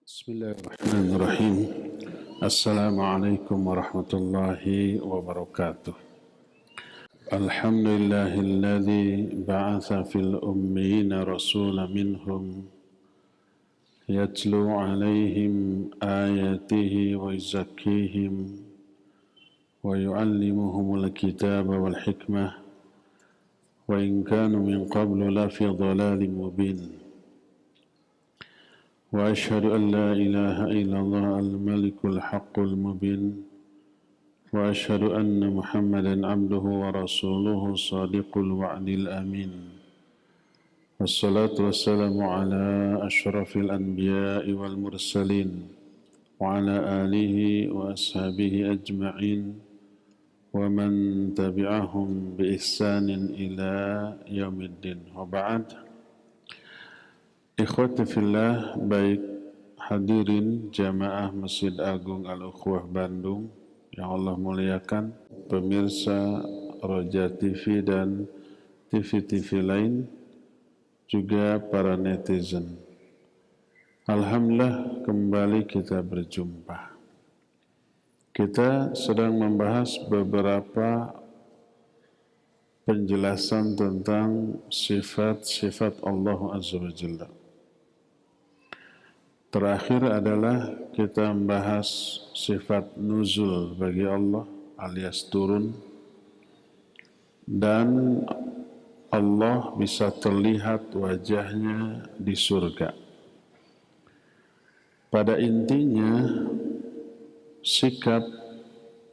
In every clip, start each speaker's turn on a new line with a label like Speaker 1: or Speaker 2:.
Speaker 1: Bismillahirrahmanirrahim. Assalamualaikum warahmatullahi wabarakatuh. Alhamdulillahilladzi ba'atha fil ummiyina rasulan minhum yatlu alaihim ayatihi wa yuzakkihim wa yu'allimuhumul kitaba wal hikmah wa in kanu min qablu lafi dhalalin mubin. وأشهد أن لا إله إلا الله الملك الحق المبين وأشهد أن محمدا عبده ورسوله صادق الوعد الأمين والصلاة والسلام على أشرف الأنبياء والمرسلين وعلى آله وأصحابه أجمعين ومن تبعهم بإحسان إلى يوم الدين وبعد. Ikhwati fillah, baik hadirin jamaah Masjid Agung Al-Ukhwah Bandung yang Allah muliakan, pemirsa Roja TV dan TV-TV lain, juga para netizen. Alhamdulillah kembali kita berjumpa. Kita sedang membahas beberapa penjelasan tentang sifat-sifat Allah Azza wa Jalla. Terakhir adalah kita membahas sifat nuzul bagi Allah alias turun, dan Allah bisa terlihat wajahnya di surga. Pada intinya sikap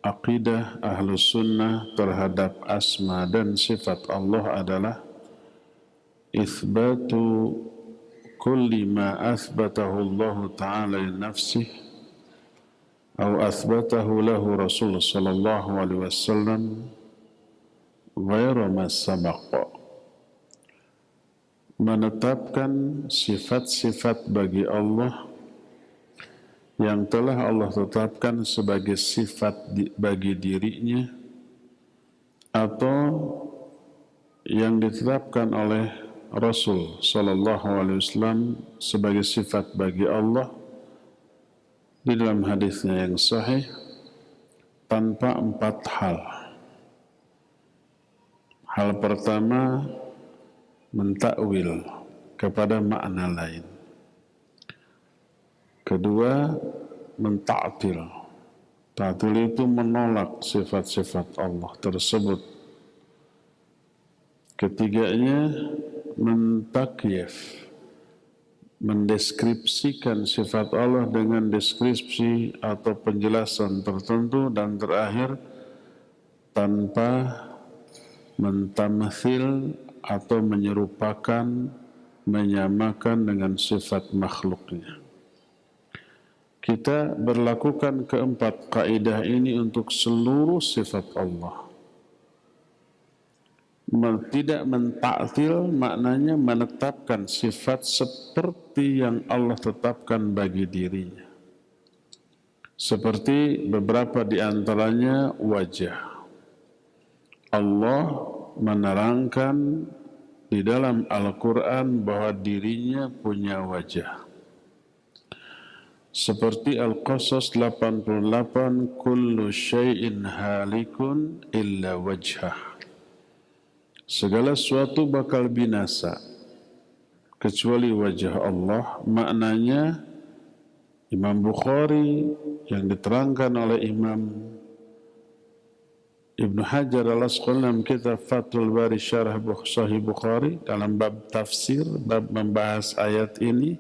Speaker 1: akidah Ahlus Sunnah terhadap asma dan sifat Allah adalah itsbatu kulli ma athbatahu Allah Ta'ala li nafsihi atau athbatahu lahu Rasul sallallahu alaihi wasallam ghairu ma sabaqa. Menetapkan sifat-sifat bagi Allah yang telah Allah tetapkan sebagai sifat bagi dirinya atau yang ditetapkan oleh Rasul sallallahu alaihi wasallam sebagai sifat bagi Allah di dalam hadisnya yang sahih tanpa empat hal. Hal pertama, mentakwil kepada makna lain. Kedua, menta'til. Ta'til itu menolak sifat-sifat Allah tersebut. Ketiganya, mentakyif, mendeskripsikan sifat Allah dengan deskripsi atau penjelasan tertentu. Dan terakhir, tanpa mentamthil atau menyerupakan, menyamakan dengan sifat makhluknya. Kita berlakukan keempat kaidah ini untuk seluruh sifat Allah. Tidak mentaktil maknanya menetapkan sifat seperti yang Allah tetapkan bagi dirinya. Seperti beberapa di antaranya wajah. Allah menerangkan di dalam Al-Quran bahwa dirinya punya wajah. Seperti Al-Qasas 88, kullu syai'in halikun illa wajhah. Segala sesuatu bakal binasa kecuali wajah Allah. Maknanya Imam Bukhari yang diterangkan oleh Imam Ibnu Hajar al-Asqalani dalam kitab Fathul Bari Syarah Sahih Bukhari dalam bab tafsir, bab membahas ayat ini,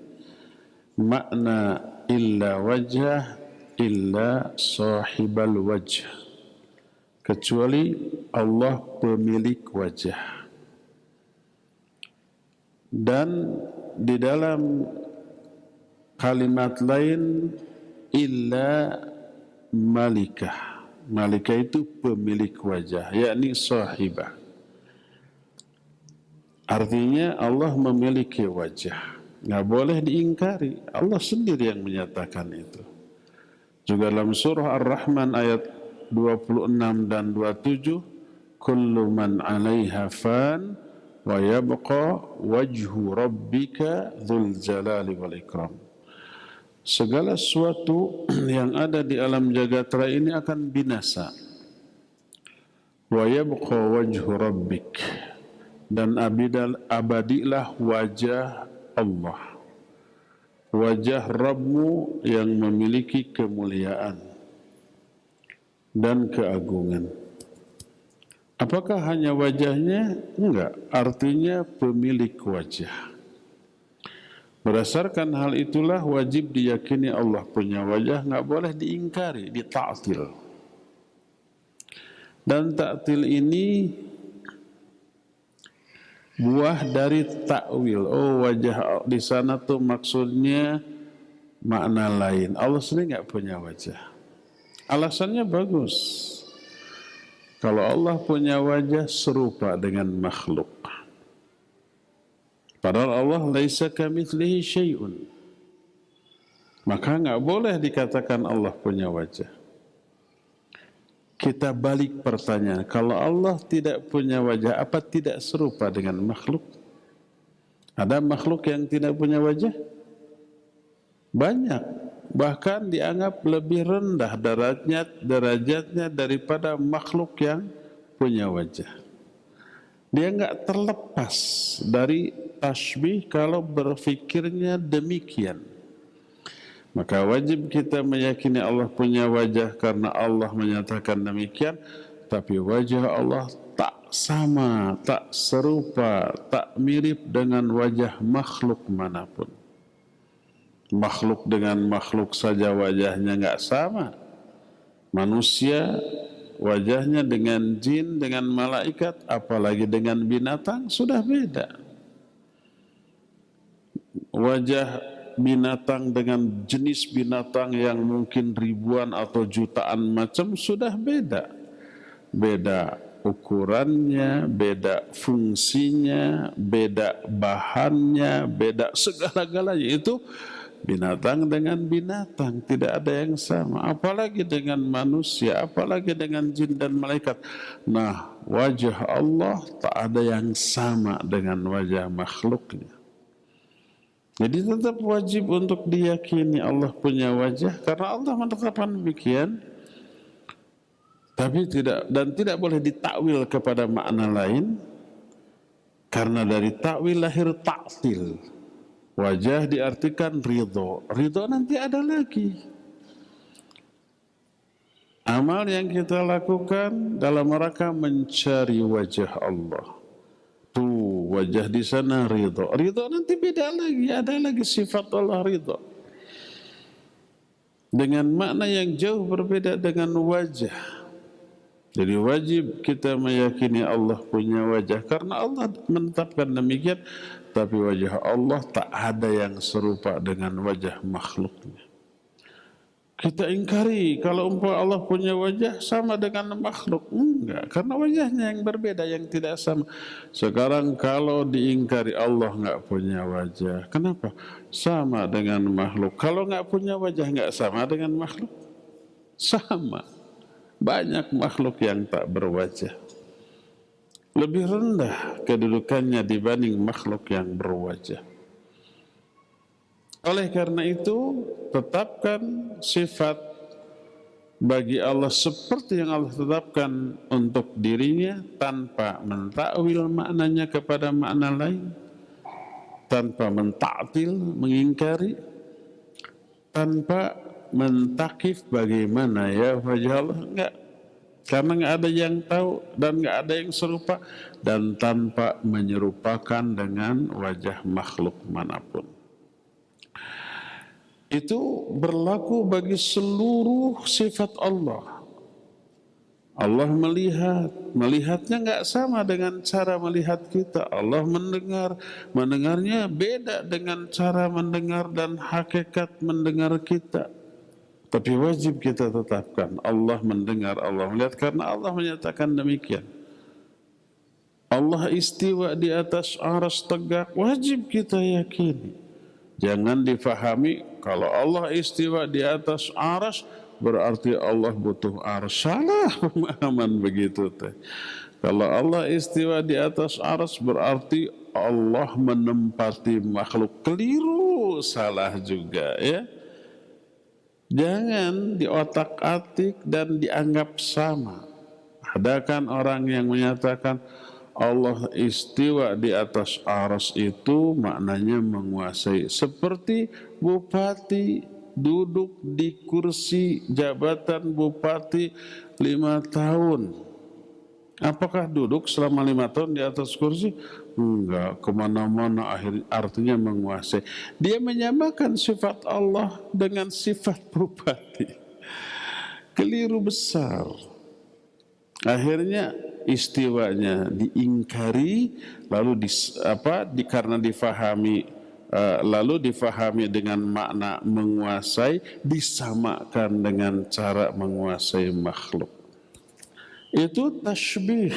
Speaker 1: makna illa wajah illa sahibal wajh, kecuali Allah pemilik wajah. Dan di dalam kalimat lain illa malikah. Malikah itu pemilik wajah, yakni sahibah. Artinya Allah memiliki wajah. Nggak boleh diingkari. Allah sendiri yang menyatakan itu. Juga dalam surah Ar-Rahman ayat 26 dan 27, kullu man 'alaiha fan wa yabqa wajhu rabbika dzul jalali wal ikram. segala sesuatu yang ada di alam jagat raya ini akan binasa. Wa yabqa wajhu rabbik, dan abadilah wajah Allah, wajah Rabbmu yang memiliki kemuliaan dan keagungan. Apakah hanya wajahnya? Enggak, artinya pemilik wajah. Berdasarkan hal itulah wajib diyakini Allah punya wajah, enggak boleh diingkari, dita'til. Dan ta'til ini buah dari takwil. Oh, wajah di sana tuh maksudnya makna lain. Allah sendiri enggak punya wajah. Alasannya bagus. Kalau Allah punya wajah serupa dengan makhluk. Padahal Allah laisa kamitslihi syai'un. Maka enggak boleh dikatakan Allah punya wajah. Kita balik pertanyaan, kalau Allah tidak punya wajah, apa tidak serupa dengan makhluk? Ada makhluk yang tidak punya wajah? Banyak. Bahkan dianggap lebih rendah derajatnya daripada makhluk yang punya wajah. Dia enggak terlepas dari tasbih kalau berfikirnya demikian. Maka wajib kita meyakini Allah punya wajah karena Allah menyatakan demikian. Tapi wajah Allah tak sama, tak serupa, tak mirip dengan wajah makhluk manapun. Makhluk dengan makhluk saja wajahnya enggak sama. Manusia wajahnya dengan jin, dengan malaikat, apalagi dengan binatang sudah beda. Wajah binatang dengan jenis binatang yang mungkin ribuan atau jutaan macam sudah beda. Beda ukurannya, beda fungsinya, beda bahannya, beda segala-galanya. Itu binatang dengan binatang, tidak ada yang sama. Apalagi dengan manusia, apalagi dengan jin dan malaikat. Nah, wajah Allah tak ada yang sama dengan wajah makhluknya. Jadi tetap wajib untuk diyakini Allah punya wajah karena Allah menetapkan demikian. Tapi tidak boleh ditakwil kepada makna lain karena dari takwil lahir ta'til. Wajah diartikan ridho. Ridho nanti ada lagi. Amal yang kita lakukan dalam rangka mencari wajah Allah. Tuh wajah di sana ridho. Ridho nanti beda lagi, ada lagi sifat Allah ridho. Dengan makna yang jauh berbeda dengan wajah. Jadi wajib kita meyakini Allah punya wajah karena Allah menetapkan demikian. Tapi wajah Allah tak ada yang serupa dengan wajah makhluknya. Kita ingkari kalau umpama Allah punya wajah sama dengan makhluk. Enggak, karena wajahnya yang berbeda, yang tidak sama. Sekarang kalau diingkari Allah enggak punya wajah, kenapa? Sama dengan makhluk. Kalau enggak punya wajah enggak sama dengan makhluk? Sama. Banyak makhluk yang tak berwajah. Lebih rendah kedudukannya dibanding makhluk yang berwajah. Oleh karena itu, tetapkan sifat bagi Allah seperti yang Allah tetapkan untuk dirinya tanpa mentakwil maknanya kepada makna lain, tanpa mentaktil, mengingkari, tanpa mentakif bagaimana ya wajah Allah, enggak. Karena enggak ada yang tahu dan enggak ada yang serupa, dan tanpa menyerupakan dengan wajah makhluk manapun. Itu berlaku bagi seluruh sifat Allah. Allah melihat, melihatnya enggak sama dengan cara melihat kita. Allah mendengar, mendengarnya beda dengan cara mendengar dan hakikat mendengar kita. Tapi wajib kita tetapkan Allah mendengar, Allah melihat karena Allah menyatakan demikian. Allah istiwa di atas aras tegak, wajib kita yakini. Jangan difahami kalau Allah istiwa di atas aras berarti Allah butuh aras. Salah pemahaman begitu teh. Kalau Allah istiwa di atas aras berarti Allah menempati makhluk. Keliru, salah juga ya. Jangan diotak-atik dan dianggap sama. Ada kan orang yang menyatakan Allah istiwa di atas arsy itu maknanya menguasai. Seperti bupati duduk di kursi jabatan bupati 5 tahun. Apakah duduk selama 5 tahun di atas kursi? Enggak, kemana-mana artinya menguasai. Dia menyamakan sifat Allah dengan sifat bupati. Keliru besar. Akhirnya istiwanya diingkari, lalu karena difahami lalu difahami dengan makna menguasai, disamakan dengan cara menguasai makhluk. Itu tasybih.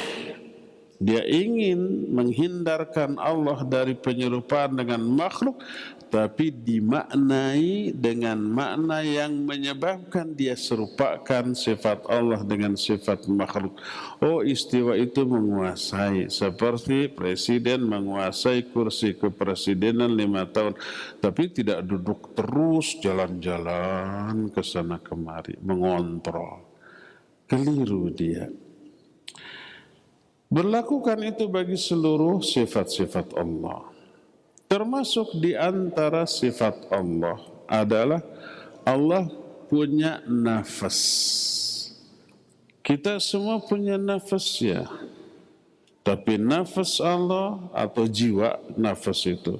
Speaker 1: Dia ingin menghindarkan Allah dari penyerupaan dengan makhluk, tapi dimaknai dengan makna yang menyebabkan dia serupakan sifat Allah dengan sifat makhluk. Oh, istiwa itu menguasai, seperti presiden menguasai kursi kepresidenan 5 tahun, tapi tidak duduk terus jalan-jalan ke sana kemari, mengontrol. Keliru dia. Berlakukan itu bagi seluruh sifat-sifat Allah. Termasuk di antara sifat Allah adalah Allah punya nafas. Kita semua punya nafas ya. Tapi nafas Allah atau jiwa nafas itu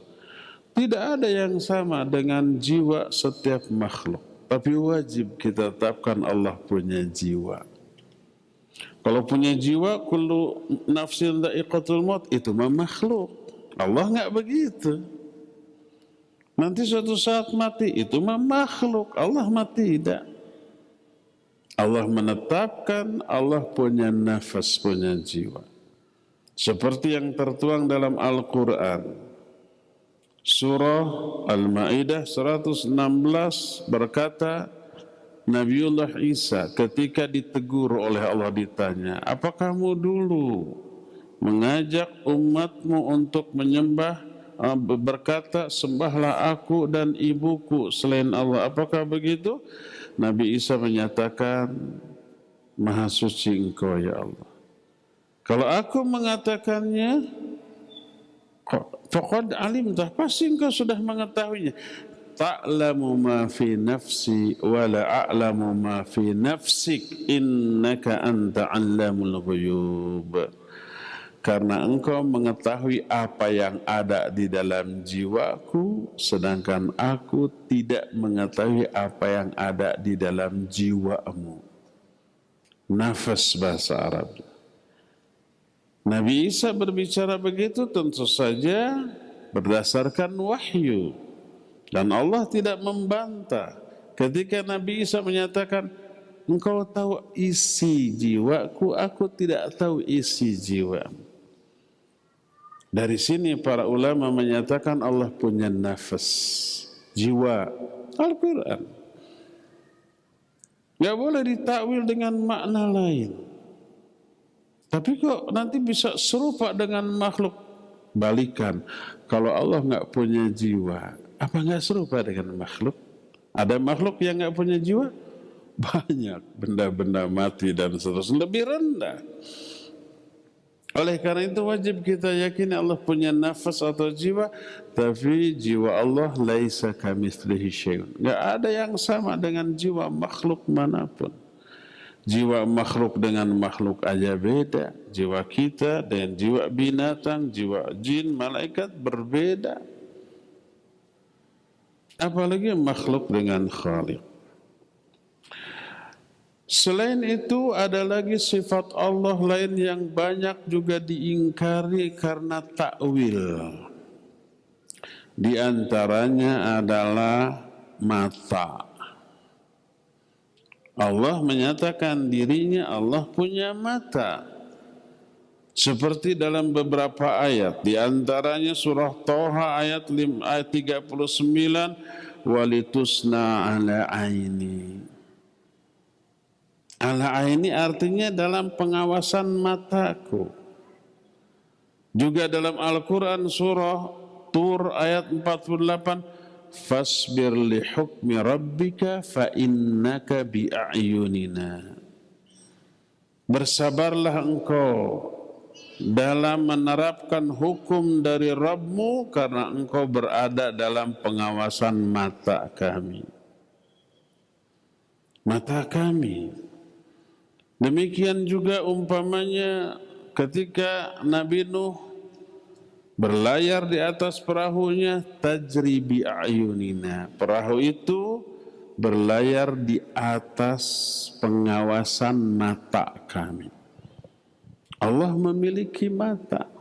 Speaker 1: tidak ada yang sama dengan jiwa setiap makhluk. Tapi wajib kita tetapkan Allah punya jiwa. Kalau punya jiwa, kullu nafsin dha'iqatul maut, itu mah makhluk. Allah enggak begitu. Nanti suatu saat mati, itu mah makhluk. Allah mah tidak. Allah menetapkan Allah punya nafas, punya jiwa. Seperti yang tertuang dalam Al-Quran. Surah Al-Ma'idah 116 berkata, Nabiullah Isa ketika ditegur oleh Allah ditanya, apa kamu dulu mengajak umatmu untuk menyembah, berkata sembahlah aku dan ibuku selain Allah, apakah begitu? Nabi Isa menyatakan, maha suci engkau ya Allah. Kalau aku mengatakannya, faqad alimtah, pasti engkau sudah mengetahuinya. Ta'lamu ma fi nafsi wa la a'lamu ma fi nafsik innaka anta 'allamul ghuyub. Karena engkau mengetahui apa yang ada di dalam jiwaku, sedangkan aku tidak mengetahui apa yang ada di dalam jiwamu. Nafas bahasa Arab. Nabi Isa berbicara begitu tentu saja berdasarkan wahyu. Dan Allah tidak membantah ketika Nabi Isa menyatakan, engkau tahu isi jiwaku, aku tidak tahu isi jiwamu. Dari sini para ulama menyatakan Allah punya nafas, jiwa. Al-Quran gak boleh ditakwil dengan makna lain. Tapi kok nanti bisa serupa dengan makhluk? Balikan, kalau Allah gak punya jiwa, apa nggak serupa dengan makhluk? Ada makhluk yang nggak punya jiwa? Banyak, benda-benda mati dan seterusnya, lebih rendah. Oleh karena itu wajib kita yakini Allah punya nafas atau jiwa, tapi jiwa Allah laisa kamitslihi syai'un. Nggak ada yang sama dengan jiwa makhluk manapun. Jiwa makhluk dengan makhluk aja beda. Jiwa kita dengan jiwa binatang, jiwa jin, malaikat berbeda. Apalagi makhluk dengan Khaliq. Selain itu ada lagi sifat Allah lain yang banyak juga diingkari karena takwil. Di antaranya adalah mata. Allah menyatakan dirinya Allah punya mata. Seperti dalam beberapa ayat, di antaranya surah Thaha ayat 39, walitusna ala aini. Ala aini artinya dalam pengawasan mataku. Juga dalam Al-Quran surah Tur ayat 48, fasbir li hukmi rabbika fa innaka bi a'yunina. Bersabarlah engkau dalam menerapkan hukum dari Rabbmu karena engkau berada dalam pengawasan mata kami. Mata kami. Demikian juga umpamanya ketika Nabi Nuh berlayar di atas perahunya, tajri bi a'yunina. Perahu itu berlayar di atas pengawasan mata kami. Allah memiliki mata.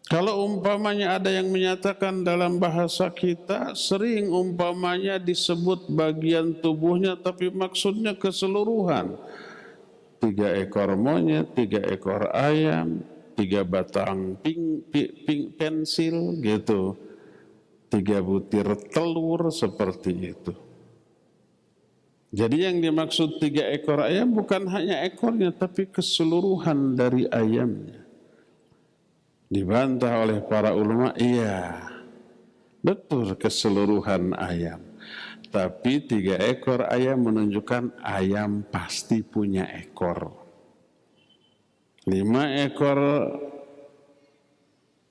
Speaker 1: Kalau umpamanya ada yang menyatakan dalam bahasa kita, sering umpamanya disebut bagian tubuhnya, tapi maksudnya keseluruhan. 3 ekor monyet, 3 ekor ayam, 3 batang pensil gitu, 3 butir telur seperti itu. Jadi yang dimaksud 3 ekor ayam bukan hanya ekornya, tapi keseluruhan dari ayamnya. Dibantah oleh para ulama, iya, betul keseluruhan ayam. Tapi 3 ekor ayam menunjukkan ayam pasti punya ekor. 5 ekor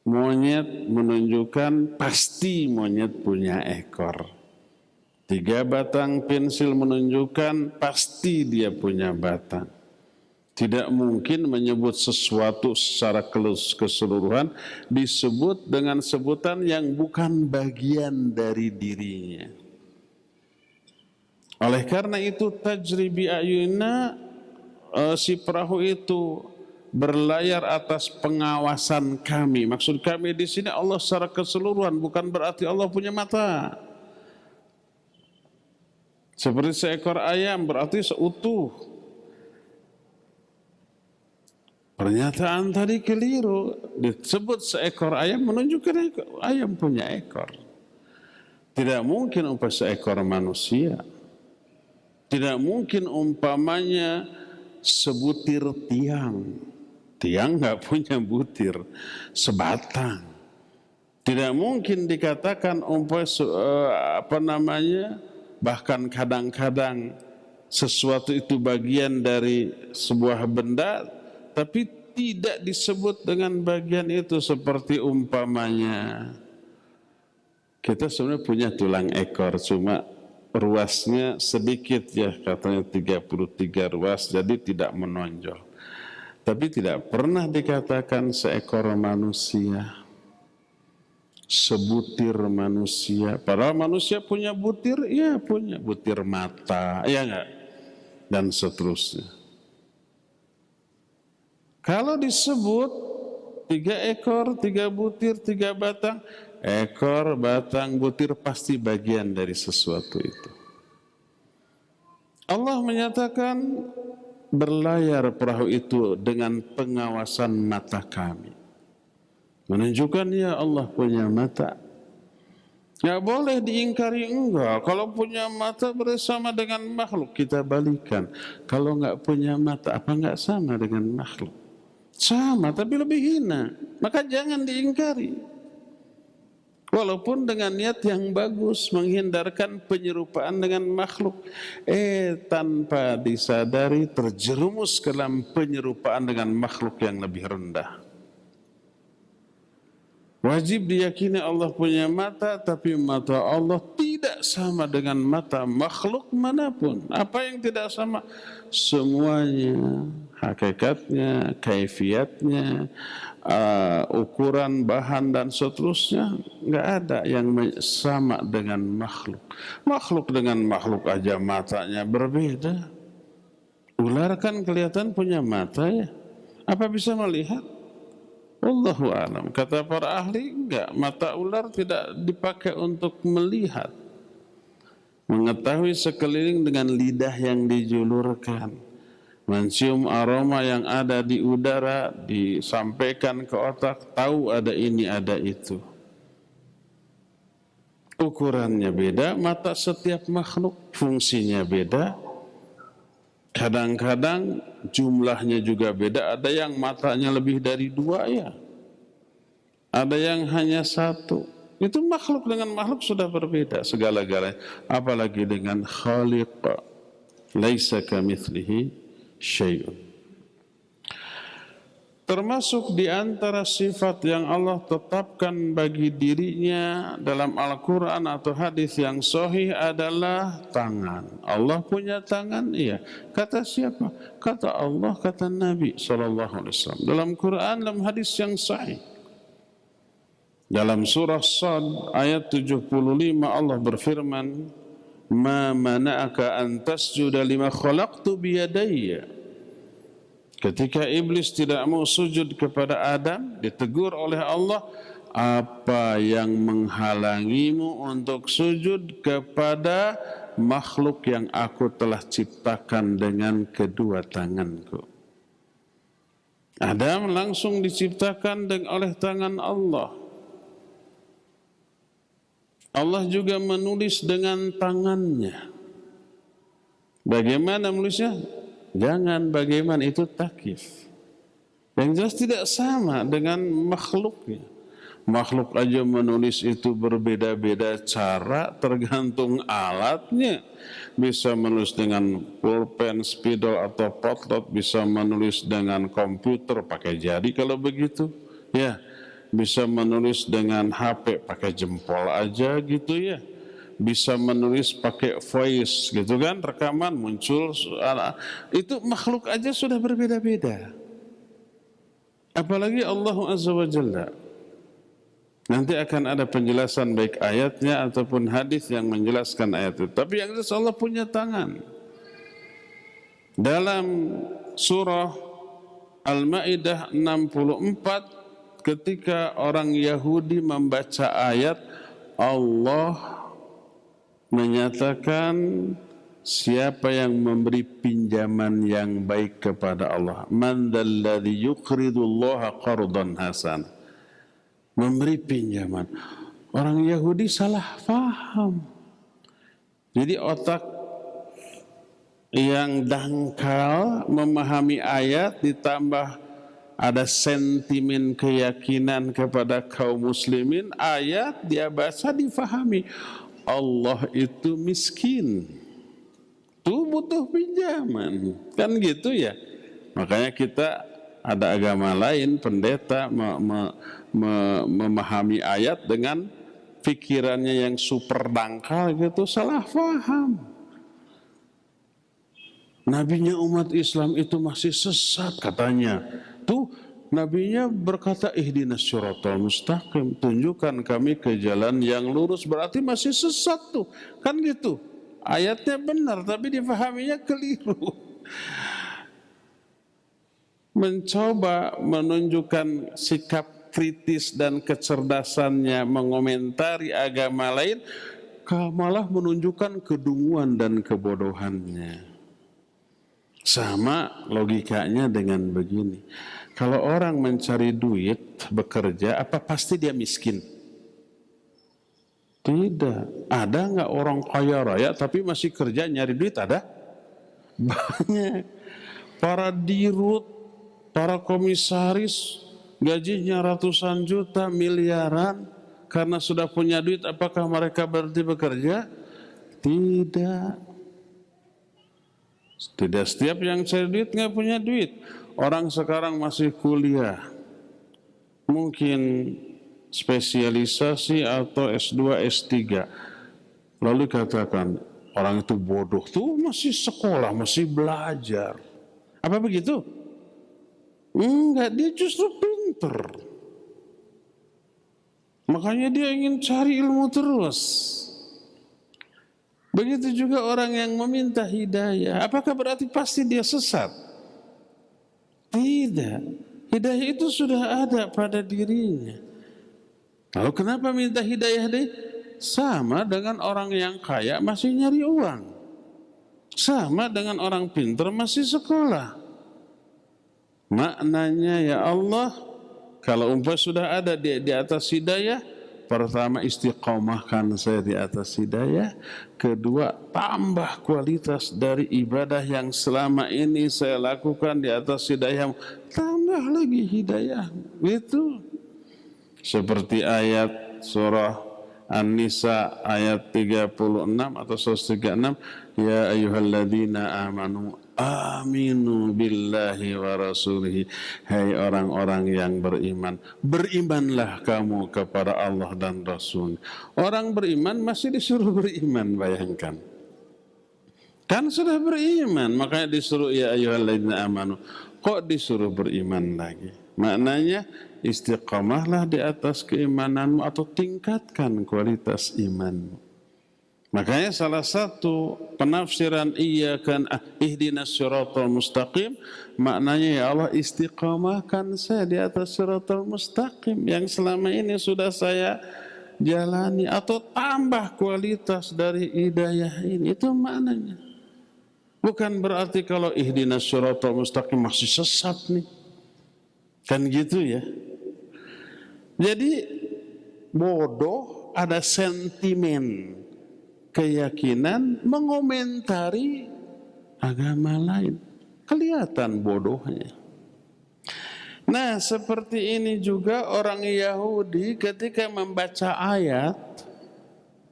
Speaker 1: monyet menunjukkan pasti monyet punya ekor. 3 batang pensil menunjukkan pasti dia punya batang. Tidak mungkin menyebut sesuatu secara keseluruhan disebut dengan sebutan yang bukan bagian dari dirinya. Oleh karena itu tajri bi ayunina, si perahu itu berlayar atas pengawasan kami. Maksud kami di sini Allah secara keseluruhan, bukan berarti Allah punya mata. Seperti seekor ayam berarti seutuh. Pernyataan tadi keliru. Disebut seekor ayam menunjukkan ayam punya ekor. Tidak mungkin umpama seekor manusia. Tidak mungkin umpamanya sebutir tiang. Tiang nggak punya butir, sebatang. Tidak mungkin dikatakan bahkan kadang-kadang sesuatu itu bagian dari sebuah benda, tapi tidak disebut dengan bagian itu. Seperti umpamanya kita sebenarnya punya tulang ekor, cuma ruasnya sedikit ya, katanya 33 ruas, jadi tidak menonjol. Tapi tidak pernah dikatakan seekor manusia, sebutir manusia. Padahal manusia punya butir, ya punya butir mata, ya enggak? Dan seterusnya. Kalau disebut 3 ekor, 3 butir, 3 batang, ekor, batang, butir pasti bagian dari sesuatu itu. Allah menyatakan berlayar perahu itu dengan pengawasan mata kami. Menunjukkan ya Allah punya mata. Nggak boleh diingkari, enggak. Kalau punya mata bersama dengan makhluk, kita balikan. Kalau nggak punya mata, apa nggak sama dengan makhluk? Sama, tapi lebih hina. Maka jangan diingkari. Walaupun dengan niat yang bagus, menghindarkan penyerupaan dengan makhluk. Tanpa disadari terjerumus ke dalam penyerupaan dengan makhluk yang lebih rendah. Wajib diyakini Allah punya mata, tapi mata Allah tidak sama dengan mata makhluk manapun. Apa yang tidak sama? Semuanya, hakikatnya, kaifiatnya, ukuran, bahan, dan seterusnya, nggak ada yang sama dengan makhluk. Makhluk dengan makhluk aja matanya berbeda. Ular kan kelihatan punya mata ya. Apa bisa melihat? Wallahu a'lam. Kata para ahli, enggak, mata ular tidak dipakai untuk melihat. Mengetahui sekeliling dengan lidah yang dijulurkan. Mencium aroma yang ada di udara, disampaikan ke otak, tahu ada ini, ada itu. Ukurannya beda, mata setiap makhluk fungsinya beda. Kadang-kadang jumlahnya juga beda. Ada yang matanya lebih dari 2 ya. Ada yang hanya 1. Itu makhluk dengan makhluk sudah berbeda segala-galanya. Apalagi dengan khaliq. Laisa kamitslihi syai'un. Termasuk di antara sifat yang Allah tetapkan bagi dirinya dalam Al-Quran atau hadis yang sahih adalah tangan. Allah punya tangan, iya. Kata siapa? Kata Allah, kata Nabi SAW. Dalam Quran, dalam hadis yang sahih. Dalam surah Sad ayat 75 Allah berfirman, "Ma mana'aka an tasjuda lima khalaqtu biyadayya." Ketika iblis tidak mau sujud kepada Adam, ditegur oleh Allah, apa yang menghalangimu untuk sujud kepada makhluk yang aku telah ciptakan dengan kedua tanganku? Adam langsung diciptakan oleh tangan Allah. Allah juga menulis dengan tangannya. Bagaimana menulisnya? Jangan bagaimana, itu takyif. Yang jelas tidak sama dengan makhluknya. Makhluk aja menulis itu berbeda-beda cara tergantung alatnya. Bisa menulis dengan pulpen, spidol atau potlot, bisa menulis dengan komputer pakai jari kalau begitu. Ya, bisa menulis dengan HP pakai jempol aja gitu ya. Bisa menulis pakai voice gitu kan, rekaman muncul suara. Itu makhluk aja sudah berbeda-beda. Apalagi Allah Azza wa Jalla. Nanti akan ada penjelasan baik ayatnya ataupun hadis yang menjelaskan ayat itu. Tapi yang jelas Allah punya tangan. Dalam surah Al-Maidah 64 ketika orang Yahudi membaca ayat, Allah menyatakan siapa yang memberi pinjaman yang baik kepada Allah. Man dzalladzi yuqridullaha qardan hasan. Memberi pinjaman. Orang Yahudi salah paham. Jadi otak yang dangkal memahami ayat ditambah ada sentimen keyakinan kepada kaum muslimin, ayat dia baca difahami. Allah itu miskin, tuh butuh pinjaman, kan gitu ya. Makanya kita ada agama lain, pendeta memahami ayat dengan pikirannya yang super dangkal gitu, salah paham. Nabinya umat Islam itu masih sesat katanya. Tuh Nabinya berkata, ihdinas syiratal mustaqim, tunjukkan kami ke jalan yang lurus, berarti masih sesat tuh. Kan gitu. Ayatnya benar tapi difahaminya keliru. Mencoba menunjukkan sikap kritis dan kecerdasannya mengomentari agama lain, malah menunjukkan kedunguan dan kebodohannya. Sama logikanya dengan begini. Kalau orang mencari duit, bekerja, apa pasti dia miskin? Tidak. Ada nggak orang kaya raya tapi masih kerja nyari duit? Ada? Banyak. Para dirut, para komisaris, gajinya ratusan juta, miliaran, karena sudah punya duit, apakah mereka berhenti bekerja? Tidak. Tidak setiap yang cari duit nggak punya duit. Orang sekarang masih kuliah, mungkin spesialisasi atau S2, S3. Lalu katakan, orang itu bodoh, tuh masih sekolah, masih belajar. Apa begitu? Enggak, dia justru pinter. Makanya dia ingin cari ilmu terus. Begitu juga orang yang meminta hidayah. Apakah berarti pasti dia sesat? Tidak. Hidayah itu sudah ada pada dirinya. Lalu kenapa minta hidayah deh? Sama dengan orang yang kaya masih nyari uang. Sama dengan orang pintar masih sekolah. Maknanya ya Allah, kalau umpah sudah ada di atas hidayah, pertama istiqomahkan saya di atas hidayah. Kedua, tambah kualitas dari ibadah yang selama ini saya lakukan di atas hidayah. Tambah lagi hidayah. Itu seperti ayat surah An-Nisa ayat 36 atau 136, ya ayyuhalladzina amanu aminu billahi wa rasulihi, hai orang-orang yang beriman, berimanlah kamu kepada Allah dan Rasul. Orang beriman masih disuruh beriman, bayangkan. Kan sudah beriman, makanya disuruh ya ayyuhalladzina amanu. Kok disuruh beriman lagi? Maknanya istiqamahlah di atas keimananmu atau tingkatkan kualitas imanmu. Makanya salah satu penafsiran ihdinas siratal mustaqim, maknanya ya Allah istiqamahkan saya di atas siratal mustaqim yang selama ini sudah saya jalani, atau tambah kualitas dari hidayah ini. Itu maknanya. Bukan berarti kalau ihdinas siratal mustaqim masih sesat nih. Kan gitu ya. Jadi bodoh ada sentimen keyakinan mengomentari agama lain. Kelihatan bodohnya. Nah, seperti ini juga orang Yahudi ketika membaca ayat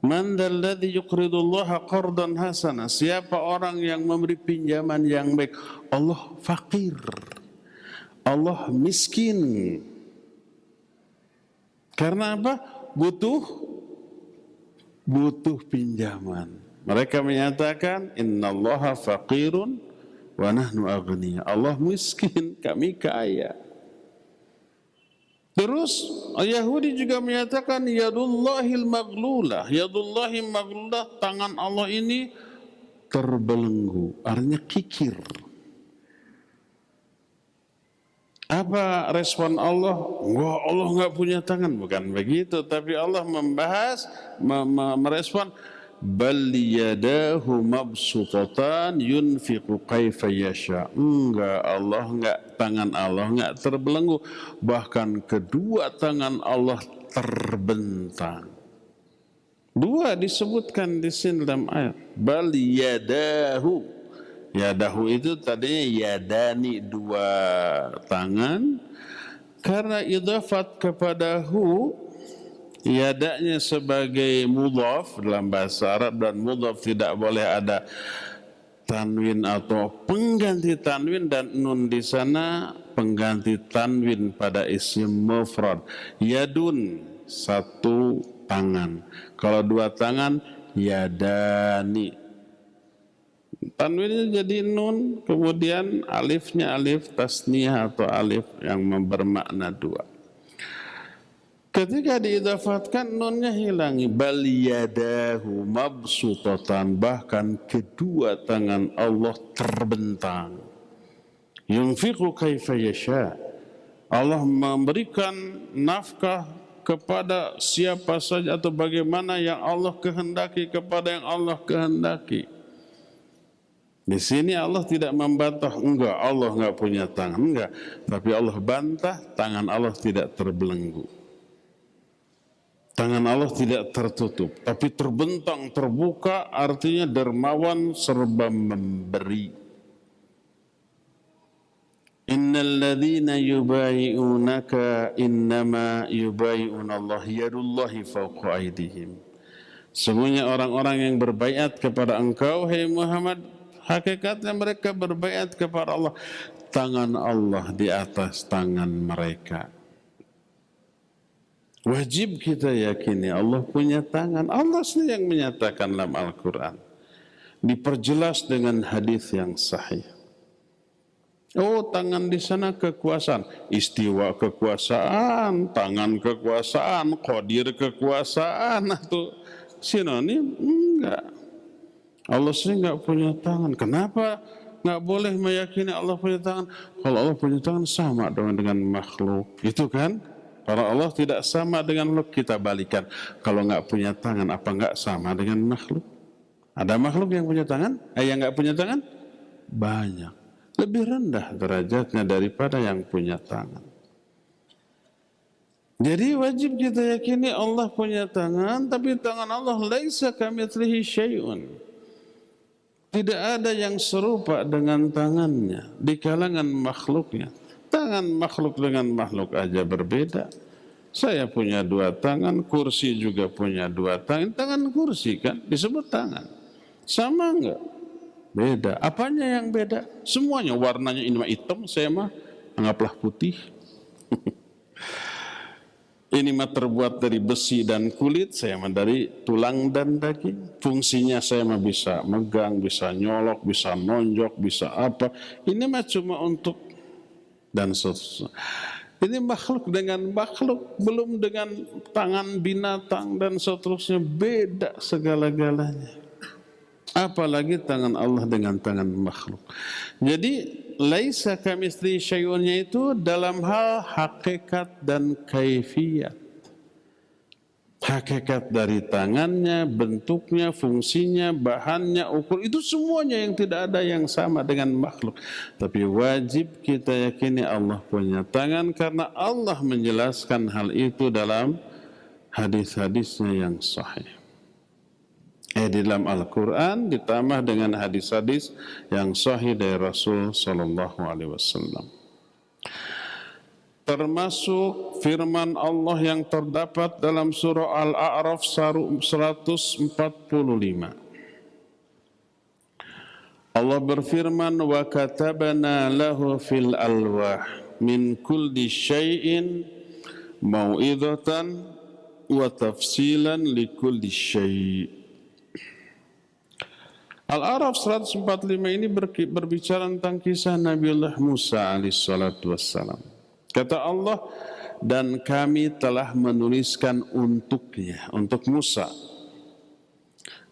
Speaker 1: man dzalladzi yuqridullaha qardan hasana, siapa orang yang memberi pinjaman yang baik? Allah fakir, Allah miskin. Karena apa? Butuh pinjaman. Mereka menyatakan innallaha faqirun wa nahnu aghniya. Allah miskin, kami kaya. Terus Yahudi juga menyatakan yadullahil maghlulah. Yadullahi maghlulah, tangan Allah ini terbelenggu, artinya kikir. Apa respon Allah? Wah, Allah nggak punya tangan. Bukan begitu, tapi Allah merespon bal yadahu mabsutatan yunfiqu kaifa yasha. Enggak, tangan Allah enggak terbelenggu, bahkan kedua tangan Allah terbentang. Dua disebutkan di sini dalam ayat. Bal yadahu. Yadahu itu tadinya yadani, dua tangan. Karena idhafat kepada hu, yadanya sebagai mudhaf dalam bahasa Arab, dan mudhaf tidak boleh ada tanwin atau pengganti tanwin, dan nun di sana pengganti tanwin pada isim mufrad. Yadun, satu tangan. Kalau dua tangan, yadani. Tanwinnya jadi nun, kemudian alifnya alif tasniyah atau alif yang bermakna dua. Ketika diidhafatkan, nunnya hilangi. Bal yadahu mabsutatan, bahkan kedua tangan Allah terbentang. Yunfiqu kaifa yasha, Allah memberikan nafkah kepada siapa saja atau bagaimana yang Allah kehendaki, kepada yang Allah kehendaki. Di sini Allah tidak membantah, enggak, Allah enggak punya tangan, enggak. Tapi Allah bantah, tangan Allah tidak terbelenggu. Tangan Allah tidak tertutup, tapi terbentang, terbuka, artinya dermawan serba memberi. Innal ladzina yubayi'unaka innama yubayi'unallaha yadullahi fawqa aydihim. Sungguhnya orang-orang yang berbaiat kepada engkau, hai Muhammad, hakikatnya mereka berbaiat kepada Allah, tangan Allah di atas tangan mereka. Wajib kita yakini Allah punya tangan. Allah sendiri yang menyatakan dalam Al-Quran. Diperjelas dengan hadis yang sahih. Oh, tangan di sana kekuasaan, istiwa kekuasaan, tangan kekuasaan, qadir kekuasaan, atau sinonim? Enggak. Allah sendiri enggak punya tangan. Kenapa enggak boleh meyakini Allah punya tangan? Kalau Allah punya tangan sama dengan makhluk, itu kan? Kalau Allah tidak sama dengan makhluk, kita balikan. Kalau enggak punya tangan, apa enggak sama dengan makhluk? Ada makhluk yang punya tangan? Yang enggak punya tangan? Banyak. Lebih rendah derajatnya daripada yang punya tangan. Jadi wajib kita yakini Allah punya tangan, tapi tangan Allah laisa kamitslihi syai'un. Tidak ada yang serupa dengan tangannya di kalangan makhluknya. Tangan makhluk dengan makhluk aja berbeda. Saya punya dua tangan, kursi juga punya dua tangan. Tangan kursi kan disebut tangan. Sama enggak? Beda. Apanya yang beda? Semuanya warnanya ini mah hitam, saya mah anggaplah putih. Ini mah terbuat dari besi dan kulit, saya mah dari tulang dan daging. Fungsinya saya mah bisa megang, bisa nyolok, bisa nonjok, bisa apa. Ini mah cuma untuk dan seterusnya. Ini makhluk dengan makhluk, belum dengan tangan binatang dan seterusnya, beda segala-galanya. Apalagi tangan Allah dengan tangan makhluk. Jadi laisa kamitslihi syai'unnya itu dalam hal hakikat dan kaifiyat. Hakikat dari tangannya, bentuknya, fungsinya, bahannya, ukur, itu semuanya yang tidak ada yang sama dengan makhluk. Tapi wajib kita yakini Allah punya tangan karena Allah menjelaskan hal itu dalam hadis-hadisnya yang sahih. Di dalam Al-Quran ditambah dengan hadis-hadis yang sahih dari Rasul Sallallahu Alaihi Wasallam. Termasuk firman Allah yang terdapat dalam surah Al-A'raf 145. Allah berfirman, wa katabana lahu fil alwah min kulli syai'in mau'izatan wa tafsilan li kulli syai'. Al-A'raf 145 ini berbicara tentang kisah Nabiullah Musa alaihissalatu wassalam. Kata Allah, dan kami telah menuliskan untuknya, untuk Musa,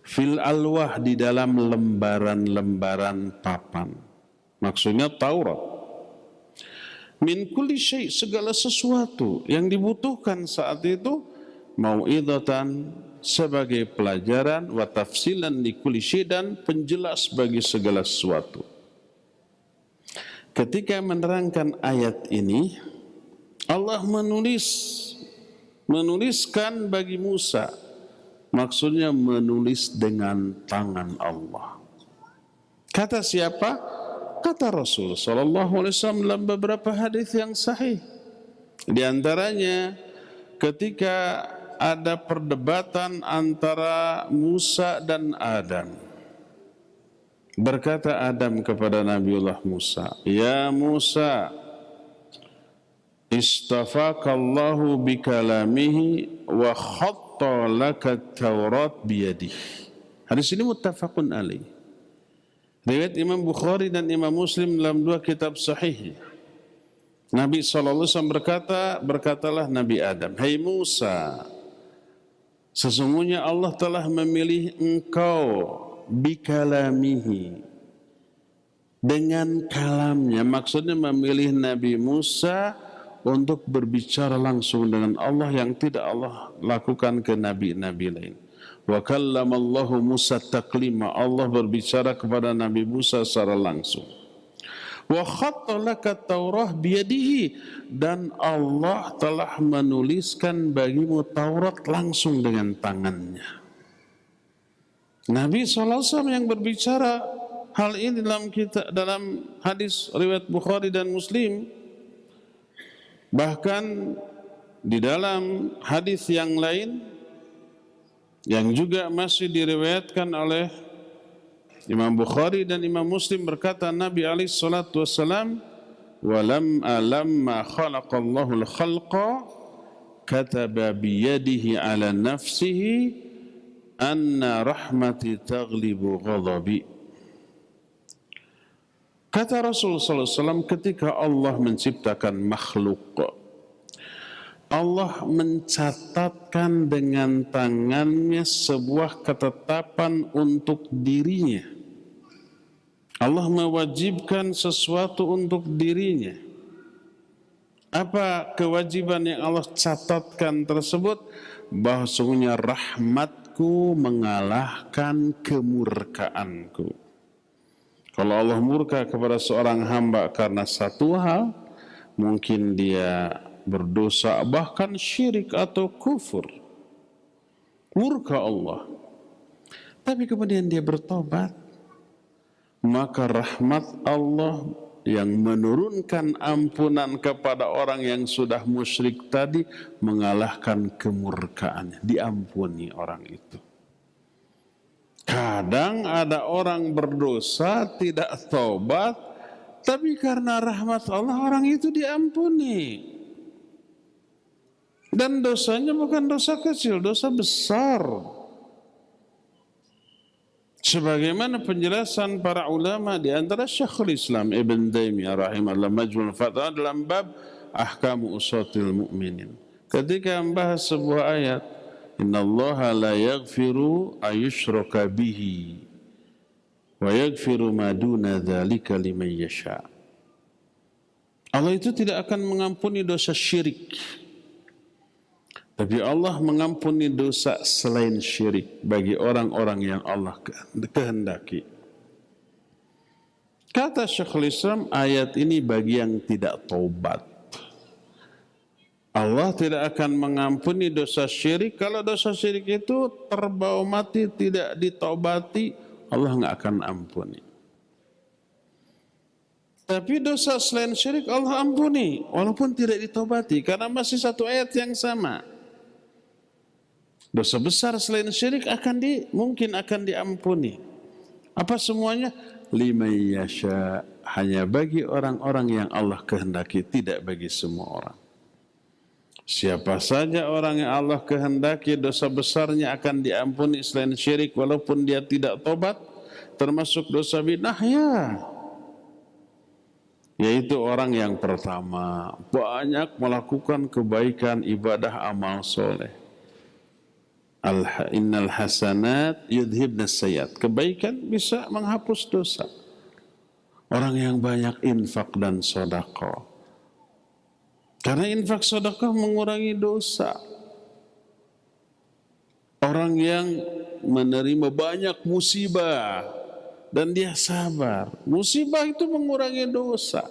Speaker 1: fil alwah, di dalam lembaran-lembaran papan. Maksudnya Taurat. Min kulli syai', segala sesuatu yang dibutuhkan saat itu, mau'izatan, sebagai pelajaran, wa tafsilan li kulli syai', dan penjelas bagi segala sesuatu. Ketika menerangkan ayat ini, Allah menuliskan bagi Musa, maksudnya menulis dengan tangan Allah. Kata siapa? Kata Rasul sallallahu alaihi wasallam dalam beberapa hadis yang sahih. Di antaranya ketika ada perdebatan antara Musa dan Adam. Berkata Adam kepada Nabiullah Musa, "Ya Musa, istafakallahu bikalamihi wa khatta laka Taurat biyadihi." Hadis ini muttafaqun alaih. Riwayat Imam Bukhari dan Imam Muslim dalam dua kitab sahih. Nabi SAW berkatalah Nabi Adam, "Hai Musa, sesungguhnya Allah telah memilih engkau bikalamihi, dengan kalamnya." Maksudnya memilih Nabi Musa untuk berbicara langsung dengan Allah yang tidak Allah lakukan ke nabi-nabi lain. Wa kallamallahu Musa taklima, Allah berbicara kepada Nabi Musa secara langsung. Wa khatta laka Taurah biyadihi, dan Allah telah menuliskan bagimu Taurat langsung dengan tangannya. Nabi SAW yang berbicara hal ini dalam hadis riwayat Bukhari dan Muslim. Bahkan di dalam hadis yang lain yang juga masih diriwayatkan oleh Imam Bukhari dan Imam Muslim, berkata Nabi alaihi salatu wassalam, "Lamma khalaqallahu al-khalqa kataba biyadihi ala nafsihi anna rahmati taglibu ghadabi." Kata Rasulullah SAW, ketika Allah menciptakan makhluk, Allah mencatatkan dengan tangannya sebuah ketetapan untuk dirinya. Allah mewajibkan sesuatu untuk dirinya. Apa kewajiban yang Allah catatkan tersebut? Bahwasanya rahmatku mengalahkan kemurkaanku. Kalau Allah murka kepada seorang hamba karena satu hal, mungkin dia berdosa, bahkan syirik atau kufur, murka Allah. Tapi kemudian dia bertobat, maka rahmat Allah yang menurunkan ampunan kepada orang yang sudah musyrik tadi mengalahkan kemurkaannya, diampuni orang itu. Kadang ada orang berdosa tidak taubat, tapi karena rahmat Allah orang itu diampuni. Dan dosanya bukan dosa kecil, dosa besar. Sebagaimana penjelasan para ulama di antara Syekhul Islam Ibn Taimiyah rahimahullah Majmu'ul Fatawa dalam bab Ahkamu Usatil Mu'minin. Ketika membahas sebuah ayat, Innallaha la yaghfiru ayyushraka bihi wa yaghfiru ma duna dzalika liman yasha. Allah itu tidak akan mengampuni dosa syirik. Tapi Allah mengampuni dosa selain syirik bagi orang-orang yang Allah kehendaki. Kata Syekhul Islam, ayat ini bagi yang tidak taubat. Allah tidak akan mengampuni dosa syirik. Kalau dosa syirik itu terbawa mati, tidak ditaubati, Allah nggak akan ampuni. Tapi dosa selain syirik Allah ampuni, walaupun tidak ditaubati, karena masih satu ayat yang sama. Dosa besar selain syirik mungkin akan diampuni. Apa semuanya? Liman yasha, hanya bagi orang-orang yang Allah kehendaki, tidak bagi semua orang. Siapa saja orang yang Allah kehendaki dosa besarnya akan diampuni selain syirik walaupun dia tidak tobat, termasuk dosa bid'ah yaitu orang yang pertama banyak melakukan kebaikan, ibadah, amal soleh. Innal hasanat yudhibnas sayyiat. Kebaikan bisa menghapus dosa. Orang yang banyak infak dan sedekah. Karena infak sedekah mengurangi dosa. Orang yang menerima banyak musibah dan dia sabar. Musibah itu mengurangi dosa.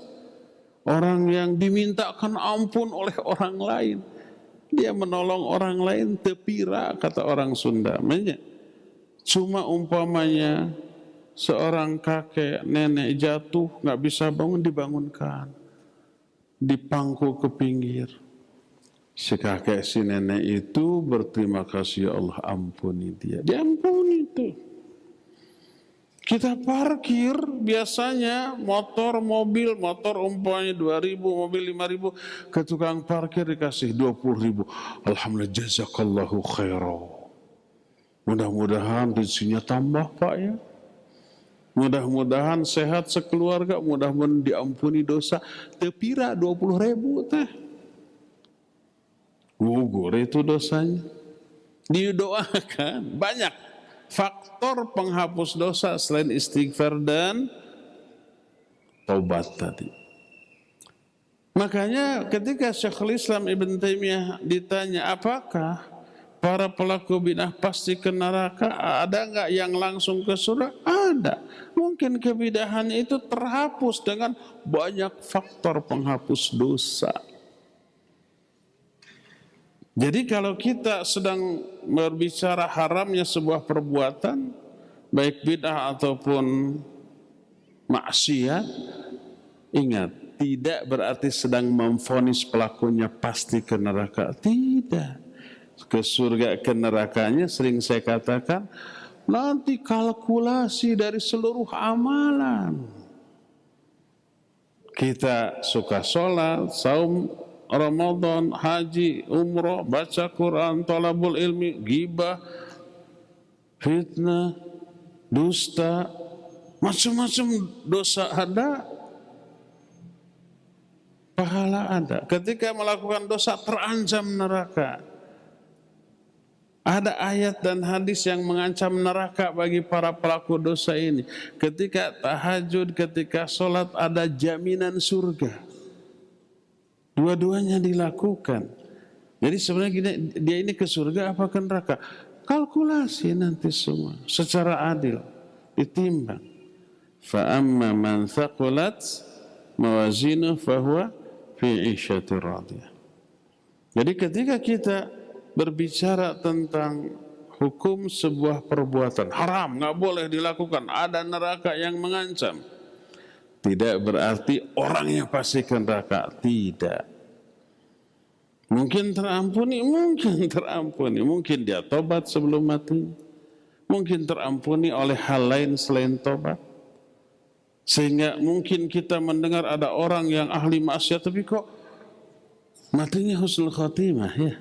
Speaker 1: Orang yang dimintakan ampun oleh orang lain, dia menolong orang lain tepira, kata orang Sunda. Cuma umpamanya seorang kakek nenek jatuh nggak bisa bangun, dibangunkan, dipangku ke pinggir. Si kakek si nenek itu berterima kasih, ya Allah ampuni dia, diampuni itu. Kita parkir biasanya motor umpamanya 2.000, mobil 5.000, ke tukang parkir dikasih 20.000. Alhamdulillah, jazakallahu khairan. Mudah-mudahan rezekinya tambah Pak ya. Mudah-mudahan sehat sekeluarga, mudah-mudahan diampuni dosa. Tepira 20.000 teh. Gugur itu dosanya. Didoakan banyak faktor penghapus dosa selain istighfar dan taubat tadi. Makanya ketika Syekhul Islam Ibn Taimiyah ditanya apakah para pelaku bid'ah pasti ke neraka, ada enggak yang langsung ke surga? Ada. Mungkin kebid'ahan itu terhapus dengan banyak faktor penghapus dosa. Jadi kalau kita sedang berbicara haramnya sebuah perbuatan, baik bid'ah ataupun maksiat, ingat, tidak berarti sedang memvonis pelakunya pasti ke neraka. Tidak. Ke surga ke nerakanya sering saya katakan, nanti kalkulasi dari seluruh amalan. Kita suka sholat, saum, Ramadan, haji, umrah, baca Quran, talabul ilmi, ghibah, fitnah, dusta, macam-macam dosa ada, pahala ada. Ketika melakukan dosa terancam neraka. Ada ayat dan hadis yang mengancam neraka bagi para pelaku dosa ini. Ketika tahajud, ketika sholat ada jaminan surga. Dua-duanya dilakukan. Jadi sebenarnya dia ini ke surga apa ke neraka? Kalkulasi nanti semua secara adil ditimbang. Fa amma man thaqulat mawazinuhu fahuwa fi 'ishatir radiyah. Jadi ketika kita berbicara tentang hukum sebuah perbuatan haram, nggak boleh dilakukan, ada neraka yang mengancam, Tidak berarti orangnya pasti ke neraka. Tidak. Mungkin terampuni, mungkin terampuni. Mungkin dia tobat sebelum mati. Mungkin terampuni oleh hal lain selain tobat. Sehingga mungkin kita mendengar ada orang yang ahli maksiat, tapi kok matinya husnul khotimah ya.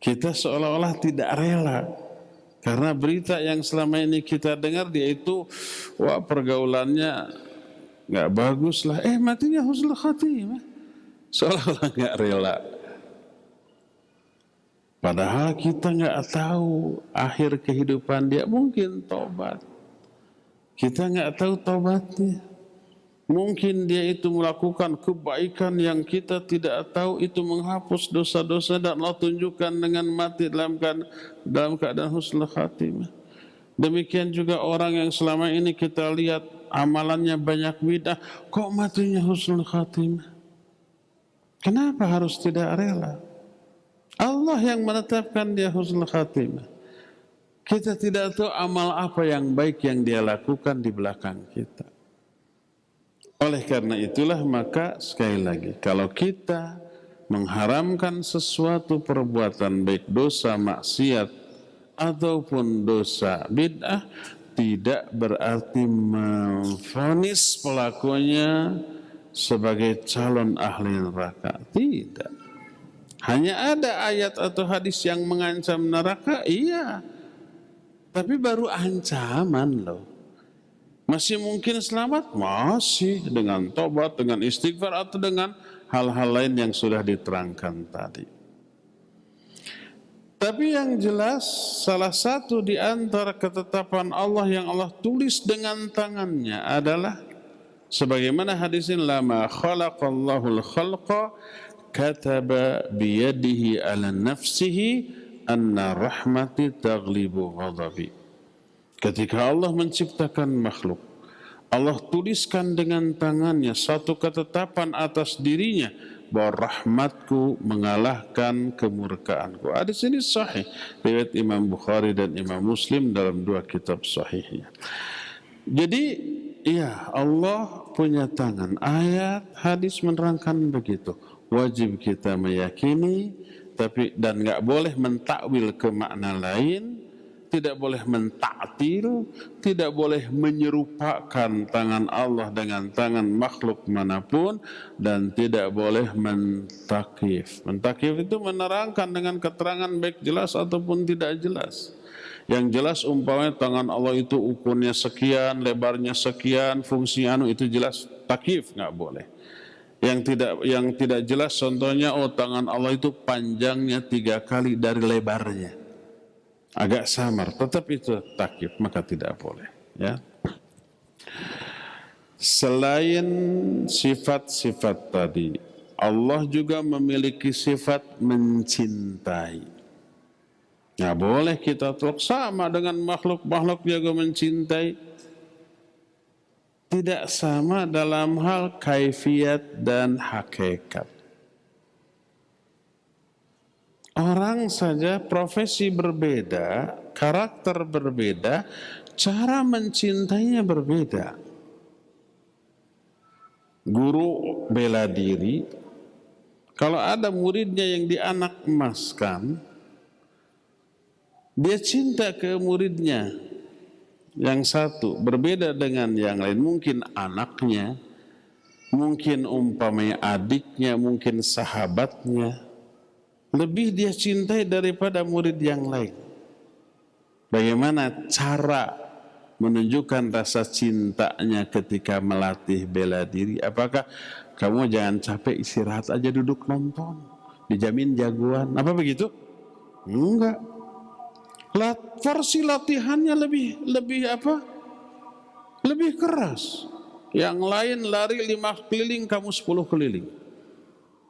Speaker 1: Kita seolah-olah tidak rela. Karena berita yang selama ini kita dengar dia itu, wah pergaulannya nggak bagus lah. Matinya husnul khotimah. Seolah-olah nggak rela. Padahal kita nggak tahu akhir kehidupan dia, mungkin tobat. Kita nggak tahu tobatnya. Mungkin dia itu melakukan kebaikan yang kita tidak tahu, itu menghapus dosa-dosa dan Allah tunjukkan dengan mati dalam keadaan husnul khatimah. Demikian juga orang yang selama ini kita lihat amalannya banyak bid'ah, kok matinya husnul khatimah? Kenapa harus tidak rela? Allah yang menetapkan dia husnul khatimah. Kita tidak tahu amal apa yang baik yang dia lakukan di belakang kita. Oleh karena itulah maka sekali lagi, kalau kita mengharamkan sesuatu perbuatan baik dosa maksiat ataupun dosa bid'ah, tidak berarti memvonis pelakunya sebagai calon ahli neraka. Tidak. Hanya ada ayat atau hadis yang mengancam neraka, iya. Tapi baru ancaman loh. Masih mungkin selamat? Masih, dengan tobat, dengan istighfar, atau dengan hal-hal lain yang sudah diterangkan tadi. Tapi yang jelas, salah satu di antara ketetapan Allah yang Allah tulis dengan tangannya adalah sebagaimana hadis ini, lama khalaqallahul khalqa kataba biyadihi ala nafsihi anna rahmati taglibu ghadabi. Ketika Allah menciptakan makhluk, Allah tuliskan dengan tangannya satu ketetapan atas dirinya bahwa rahmatku mengalahkan kemurkaanku. Hadis ini sahih riwayat Imam Bukhari dan Imam Muslim dalam dua kitab sahihnya. Jadi iya, Allah punya tangan. Ayat hadis menerangkan begitu. Wajib kita meyakini, dan nggak boleh mentakwil ke makna lain, tidak boleh mentaktil, tidak boleh menyerupakan tangan Allah dengan tangan makhluk manapun, dan tidak boleh mentakif. Mentakif itu menerangkan dengan keterangan baik jelas ataupun tidak jelas. Yang jelas umpamanya tangan Allah itu ukurnya sekian, lebarnya sekian, fungsinya itu jelas. Takif nggak boleh. Yang tidak jelas contohnya, tangan Allah itu panjangnya 3 kali dari lebarnya, agak samar, tetap itu takyif, maka tidak boleh ya. Selain sifat-sifat tadi, Allah juga memiliki sifat mencintai. Nggak boleh kita tolak sama dengan makhluk juga mencintai. Tidak sama dalam hal kaifiat dan hakikat. Orang saja profesi berbeda, karakter berbeda, cara mencintainya berbeda. Guru bela diri, kalau ada muridnya yang dianak emaskan, dia cinta ke muridnya. Yang satu berbeda dengan yang lain, mungkin anaknya, mungkin umpamanya adiknya, mungkin sahabatnya, lebih dia cintai daripada murid yang lain. Bagaimana cara menunjukkan rasa cintanya ketika melatih bela diri? Apakah kamu jangan capek, istirahat aja, duduk nonton, dijamin jagoan, apa begitu? Enggak. Versi latihannya lebih keras. Yang lain lari 5 keliling, kamu 10 keliling.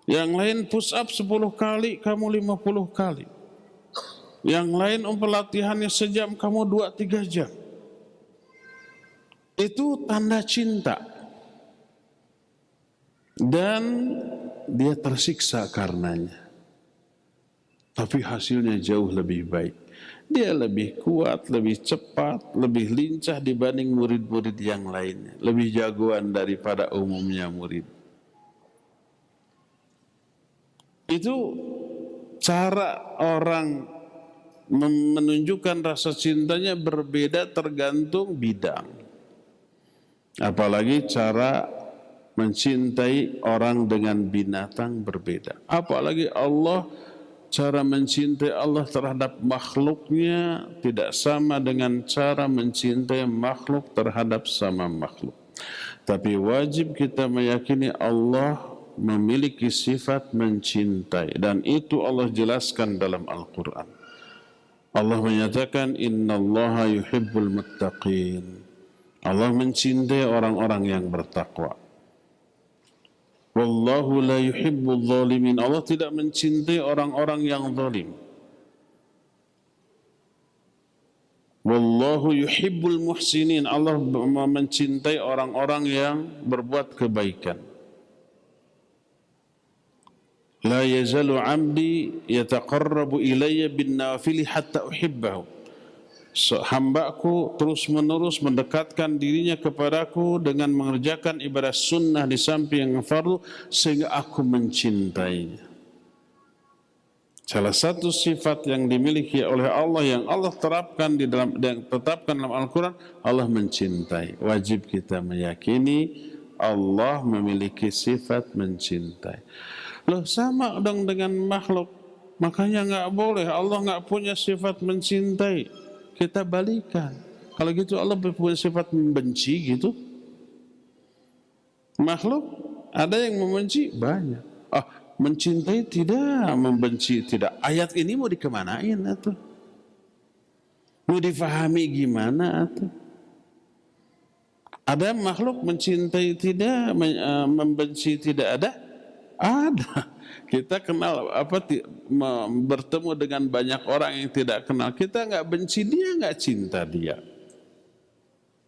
Speaker 1: Yang lain push up 10 kali, kamu 50 kali. Yang lain latihannya sejam, kamu 2-3 jam. Itu tanda cinta. Dan dia tersiksa karenanya. Tapi hasilnya jauh lebih baik. Dia lebih kuat, lebih cepat, lebih lincah dibanding murid-murid yang lainnya. Lebih jagoan daripada umumnya murid. Itu cara orang menunjukkan rasa cintanya berbeda tergantung bidang. Apalagi cara mencintai orang dengan binatang berbeda. Apalagi Allah, cara mencintai Allah terhadap makhluknya tidak sama dengan cara mencintai makhluk terhadap sama makhluk. Tapi wajib kita meyakini Allah memiliki sifat mencintai, dan itu Allah jelaskan dalam Al-Quran. Allah menyatakan innallaha yuhibbul muttaqin. Allah mencintai orang-orang yang bertakwa. Wallahu la yuhibbul zalimin. Allah tidak mencintai orang-orang yang zalim. Wallahu yuhibbul muhsinin. Allah mencintai orang-orang yang berbuat kebaikan. La yazalu 'abdi yataqarrabu ilayya bin nawafili hatta uhibbahu. Hambaku terus menerus mendekatkan dirinya kepadaku dengan mengerjakan ibadah sunnah di samping yang fardu sehingga aku mencintainya. Salah satu sifat yang dimiliki oleh Allah yang Allah terapkan tetapkan dalam Al-Quran, Allah mencintai. Wajib kita meyakini Allah memiliki sifat mencintai. Loh, sama dong dengan makhluk. Makanya nggak boleh, Allah nggak punya sifat mencintai. Kita balikan. Kalau gitu Allah punya sifat membenci gitu. Makhluk ada yang membenci banyak. Mencintai tidak, membenci tidak. Ayat ini mau dikemanain atau? Mau difahami gimana atau? Ada makhluk mencintai tidak, membenci tidak ada? Ada. Kita kenal bertemu dengan banyak orang yang tidak kenal. Kita nggak benci dia, nggak cinta dia.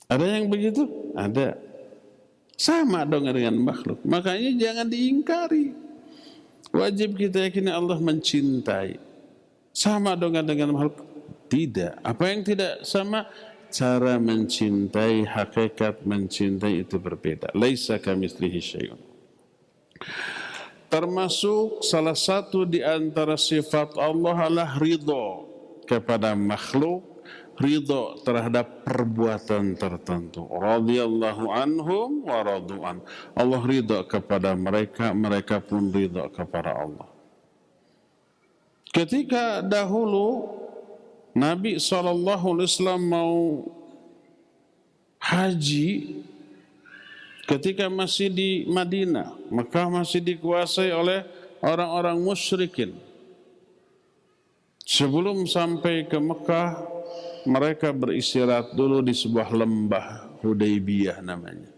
Speaker 1: Ada yang begitu? Ada. Sama dong dengan makhluk. Makanya jangan diingkari. Wajib kita yakini Allah mencintai. Sama dong dengan makhluk? Tidak. Apa yang tidak sama? Cara mencintai, hakikat mencintai itu berbeda. Laisa kamitslihi syai'un. Termasuk salah satu di antara sifat Allah adalah ridho kepada makhluk, ridho terhadap perbuatan tertentu. Radhiyallahu anhum wa radu'an. Allah ridho kepada mereka, mereka pun ridho kepada Allah. Ketika dahulu Nabi SAW mau haji, ketika masih di Madinah, Mekah masih dikuasai oleh orang-orang musyrikin. Sebelum sampai ke Mekah, mereka beristirahat dulu di sebuah lembah, Hudaybiyah namanya.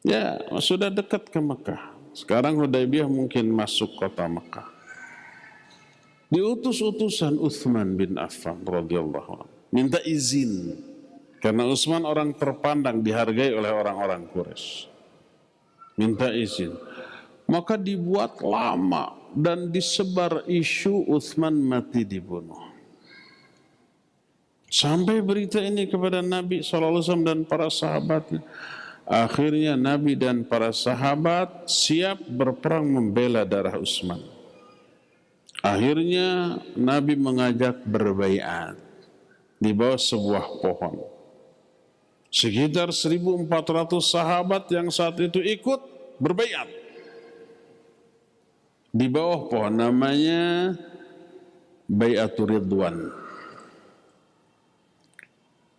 Speaker 1: Ya, sudah dekat ke Mekah. Sekarang Hudaybiyah mungkin masuk kota Mekah. Diutus utusan Utsman bin Affan radhiyallahu anhu, minta izin. Karena Utsman orang terpandang, dihargai oleh orang-orang Quraisy. Minta izin. Maka dibuat lama dan disebar isu Utsman mati dibunuh. Sampai berita ini kepada Nabi SAW dan para sahabatnya. Akhirnya Nabi dan para sahabat siap berperang membela darah Utsman. Akhirnya Nabi mengajak berbaiat di bawah sebuah pohon. Sekitar 1.400 sahabat yang saat itu ikut berbaiat di bawah pohon, namanya Baiatur Ridwan.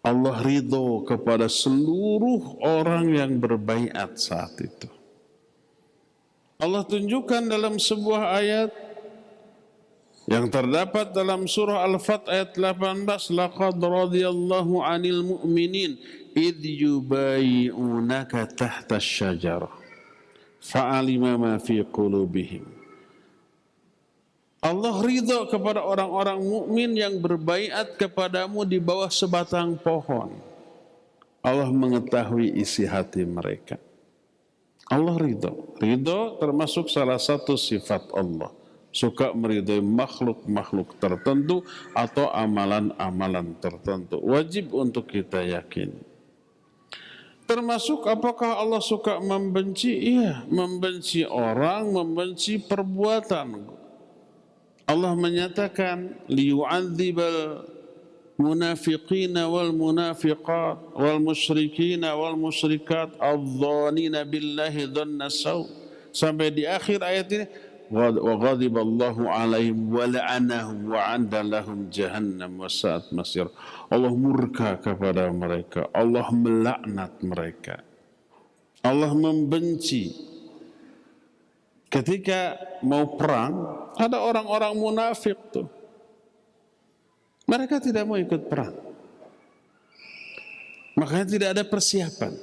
Speaker 1: Allah ridho kepada seluruh orang yang berbaiat saat itu. Allah tunjukkan dalam sebuah ayat yang terdapat dalam surah Al-Fath ayat 18, laqad radiyallahu 'anil mu'minin idh yubayi'unaka tahta asy-syajarah fa'alima ma fi qulubihim. Allah ridha kepada orang-orang mukmin yang berbaiat kepadamu di bawah sebatang pohon. Allah mengetahui isi hati mereka. Allah ridha. Ridha termasuk salah satu sifat Allah. suka meridai makhluk-makhluk tertentu atau amalan-amalan tertentu. Wajib untuk kita yakini. Termasuk apakah Allah suka membenci? Iya, membenci orang, membenci perbuatan. Allah menyatakan liyu'adzibal munafiqina wal munafiqat wal musyrikina wal musyrikat adh-dhanina billahi dhanna saw. Sampai di akhir ayat ini, wa ghadiballahu alaihim wa la'anahum wa 'adda lahum jahannam wa sa'at masir. Allah murka kepada mereka, Allah melaknat mereka, Allah membenci. Ketika mau perang, ada orang-orang munafik tuh, mereka tidak mau ikut perang, makanya tidak ada persiapan.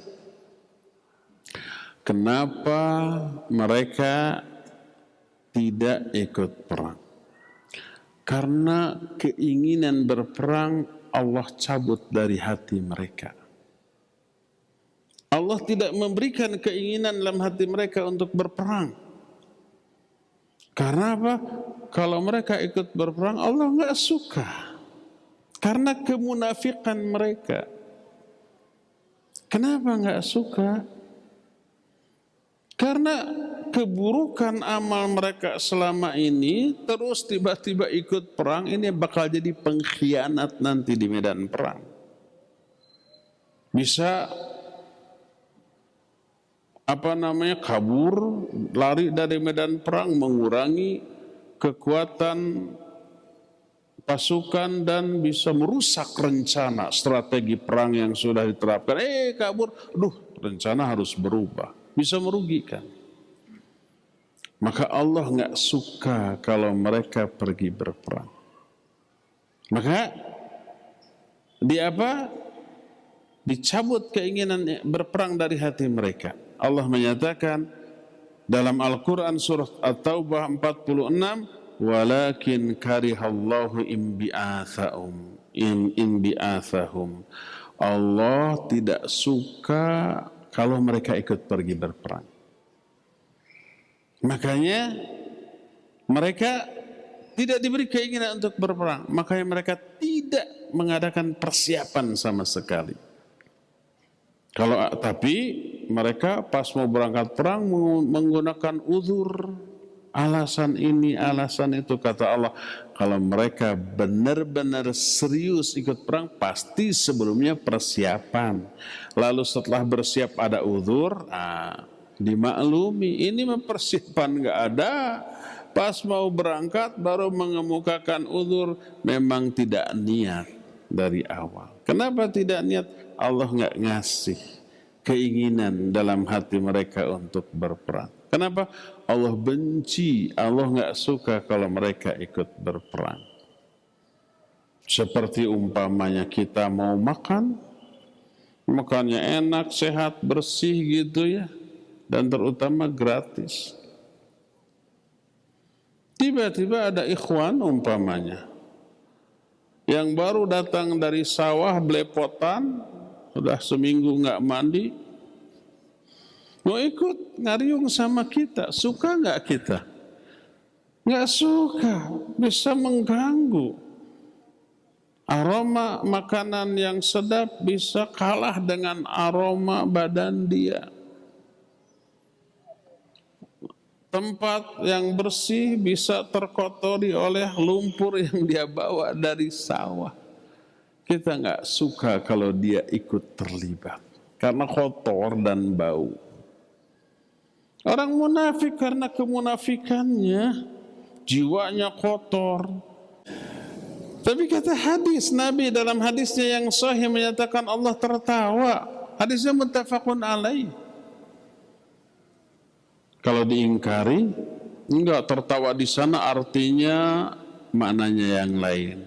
Speaker 1: Kenapa mereka tidak ikut perang? Karena keinginan berperang Allah cabut dari hati mereka. Allah tidak memberikan keinginan dalam hati mereka untuk berperang. Karena apa? Kalau mereka ikut berperang, Allah nggak suka. Karena kemunafikan mereka. Kenapa nggak suka? Karena keburukan amal mereka selama ini, terus tiba-tiba ikut perang, ini bakal jadi pengkhianat nanti di medan perang. Bisa kabur, lari dari medan perang, mengurangi kekuatan pasukan dan bisa merusak rencana strategi perang yang sudah diterapkan. Kabur, rencana harus berubah, bisa merugikan. Maka Allah nggak suka kalau mereka pergi berperang. Maka dicabut keinginan berperang dari hati mereka. Allah menyatakan dalam Al-Quran surah At-Taubah 46, walakin karihallahu imbi'athahum. Allah tidak suka kalau mereka ikut pergi berperang. Makanya mereka tidak diberi keinginan untuk berperang. Makanya mereka tidak mengadakan persiapan sama sekali. Tapi mereka pas mau berangkat perang menggunakan uzur, alasan ini, alasan itu. Kata Allah, kalau mereka benar-benar serius ikut perang, pasti sebelumnya persiapan. Lalu setelah bersiap ada uzur, dimaklumi. Ini persiapan nggak ada. Pas mau berangkat baru mengemukakan uzur, memang tidak niat dari awal. Kenapa tidak niat? Allah nggak ngasih keinginan dalam hati mereka untuk berperang. Kenapa? Allah benci, Allah nggak suka kalau mereka ikut berperang. Seperti umpamanya kita mau makan, makannya enak, sehat, bersih gitu ya, dan terutama gratis. Tiba-tiba ada ikhwan umpamanya yang baru datang dari sawah belepotan, sudah seminggu nggak mandi, mau ikut ngariung sama kita. Suka nggak kita? Nggak suka, bisa mengganggu. Aroma makanan yang sedap bisa kalah dengan aroma badan dia. Tempat yang bersih bisa terkotori oleh lumpur yang dia bawa dari sawah. Kita nggak suka kalau dia ikut terlibat karena kotor dan bau. Orang munafik karena kemunafikannya, jiwanya kotor. Tapi kata hadis, Nabi dalam hadisnya yang sahih menyatakan Allah tertawa. Hadisnya muttafaqun alaih. Kalau diingkari, enggak, tertawa di sana artinya maknanya yang lain.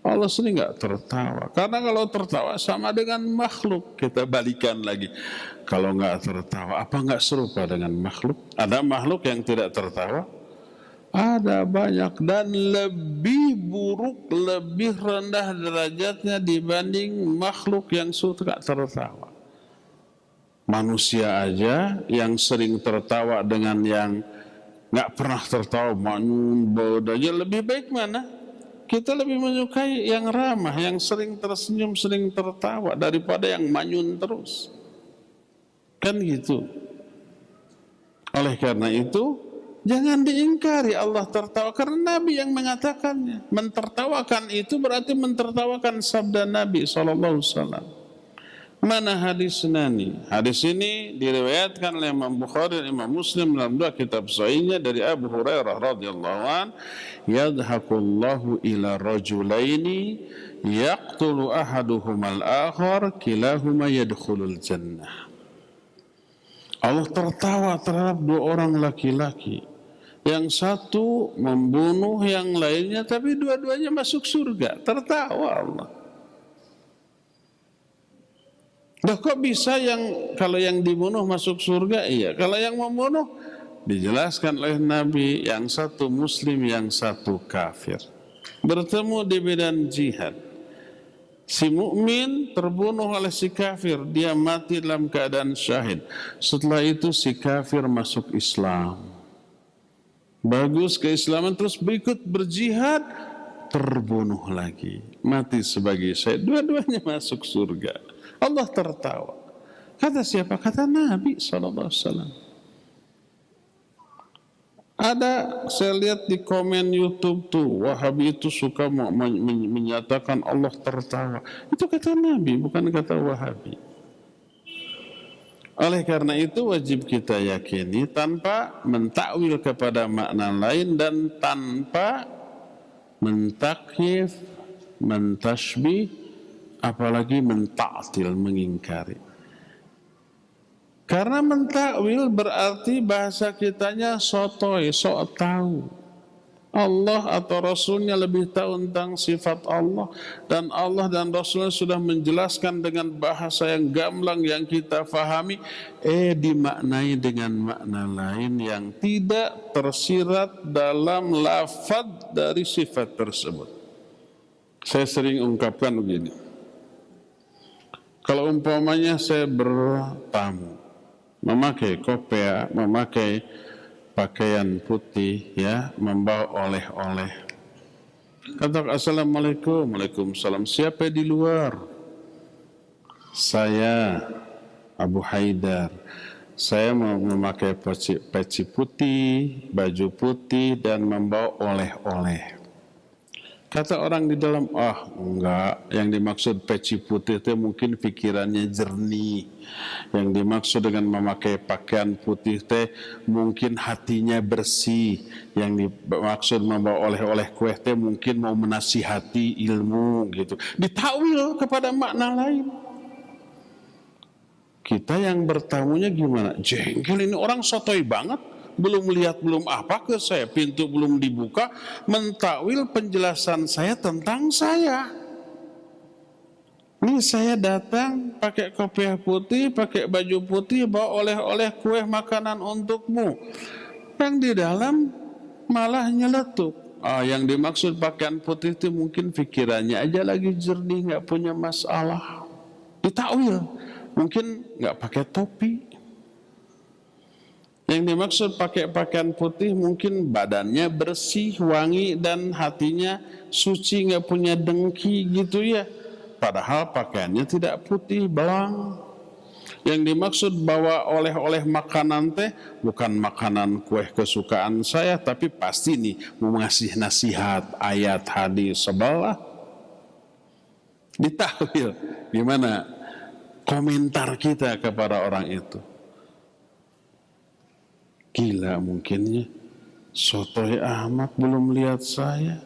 Speaker 1: Allah sendiri enggak tertawa. Karena kalau tertawa sama dengan makhluk. Kita balikan lagi. Kalau enggak tertawa, apa enggak serupa dengan makhluk? Ada makhluk yang tidak tertawa? Ada banyak, dan lebih buruk, lebih rendah derajatnya dibanding makhluk yang suka tertawa. Manusia aja yang sering tertawa dengan yang nggak pernah tertawa, manyun, badannya. Lebih baik mana? Kita lebih menyukai yang ramah, yang sering tersenyum, sering tertawa daripada yang manyun terus. Kan gitu. Oleh karena itu, jangan diingkari Allah tertawa, karena Nabi yang mengatakannya. Mentertawakan itu berarti mentertawakan sabda Nabi SAW. Mana hadisnya nih? Hadis ini diriwayatkan oleh Imam Bukhari dan Imam Muslim dalam dua kitab sahihnya dari Abu Hurairah radhiyallahu an, yadhakullahu ila rajulaini yaqtulu ahaduhumal akhar kilahuma yadkhulul jannah. Allah tertawa terhadap dua orang laki-laki. Yang satu membunuh yang lainnya, tapi dua-duanya masuk surga. Tertawa Allah. Loh, kok bisa kalau yang dibunuh masuk surga? Iya. Kalau yang membunuh, dijelaskan oleh Nabi, yang satu muslim, yang satu kafir. Bertemu di medan jihad. Si mukmin terbunuh oleh si kafir, dia mati dalam keadaan syahid. Setelah itu si kafir masuk Islam. Bagus keislaman, terus berikut berjihad, terbunuh lagi, mati sebagai syahid. Dua-duanya masuk surga. Allah tertawa. Kata siapa? Kata Nabi SAW. Ada, saya lihat di komen YouTube tuh, Wahabi itu suka menyatakan Allah tertawa. Itu kata Nabi, bukan kata Wahabi. Oleh karena itu wajib kita yakini tanpa mentakwil kepada makna lain dan tanpa mentakyif, mentashbih, apalagi menta'til, mengingkari. Karena mentakwil berarti bahasa kitanya sotoy, sok tahu. Allah atau Rasulnya lebih tahu tentang sifat Allah, dan Allah dan Rasulnya sudah menjelaskan dengan bahasa yang gamblang yang kita fahami, dimaknai dengan makna lain yang tidak tersirat dalam lafaz dari sifat tersebut. Saya sering ungkapkan begini. Kalau umpamanya saya bertamu, memakai kopiah, memakai pakaian putih, ya, membawa oleh-oleh. Kata assalamualaikum, waalaikumsalam. Siapa di luar? Saya Abu Haidar. Saya memakai peci putih, baju putih, dan membawa oleh-oleh. Kata orang di dalam, enggak, yang dimaksud peci putih itu mungkin pikirannya jernih. Yang dimaksud dengan memakai pakaian putih itu mungkin hatinya bersih. Yang dimaksud membawa oleh-oleh kue itu mungkin mau menasihati ilmu gitu. Ditakwil kepada makna lain. Kita yang bertamunya gimana? Jengkel, ini orang sotoy banget. Belum lihat, belum apa ke saya, pintu belum dibuka, mentakwil penjelasan saya tentang saya. Ini saya datang pakai kopiah putih, pakai baju putih, bawa oleh-oleh kue makanan untukmu. Yang di dalam malah nyeletuk. Yang dimaksud pakaian putih itu mungkin pikirannya aja lagi jernih, nggak punya masalah. Ditakwil, mungkin nggak pakai topi. Yang dimaksud pakai pakaian putih mungkin badannya bersih, wangi, dan hatinya suci, nggak punya dengki gitu ya. Padahal pakaiannya tidak putih, belang. Yang dimaksud bawa oleh-oleh makanan teh bukan makanan kue kesukaan saya, tapi pasti nih mau ngasih nasihat, ayat, hadis sebelah. Ditakwil. Gimana komentar kita kepada orang itu? Gila mungkinnya, sotoy amat belum lihat saya,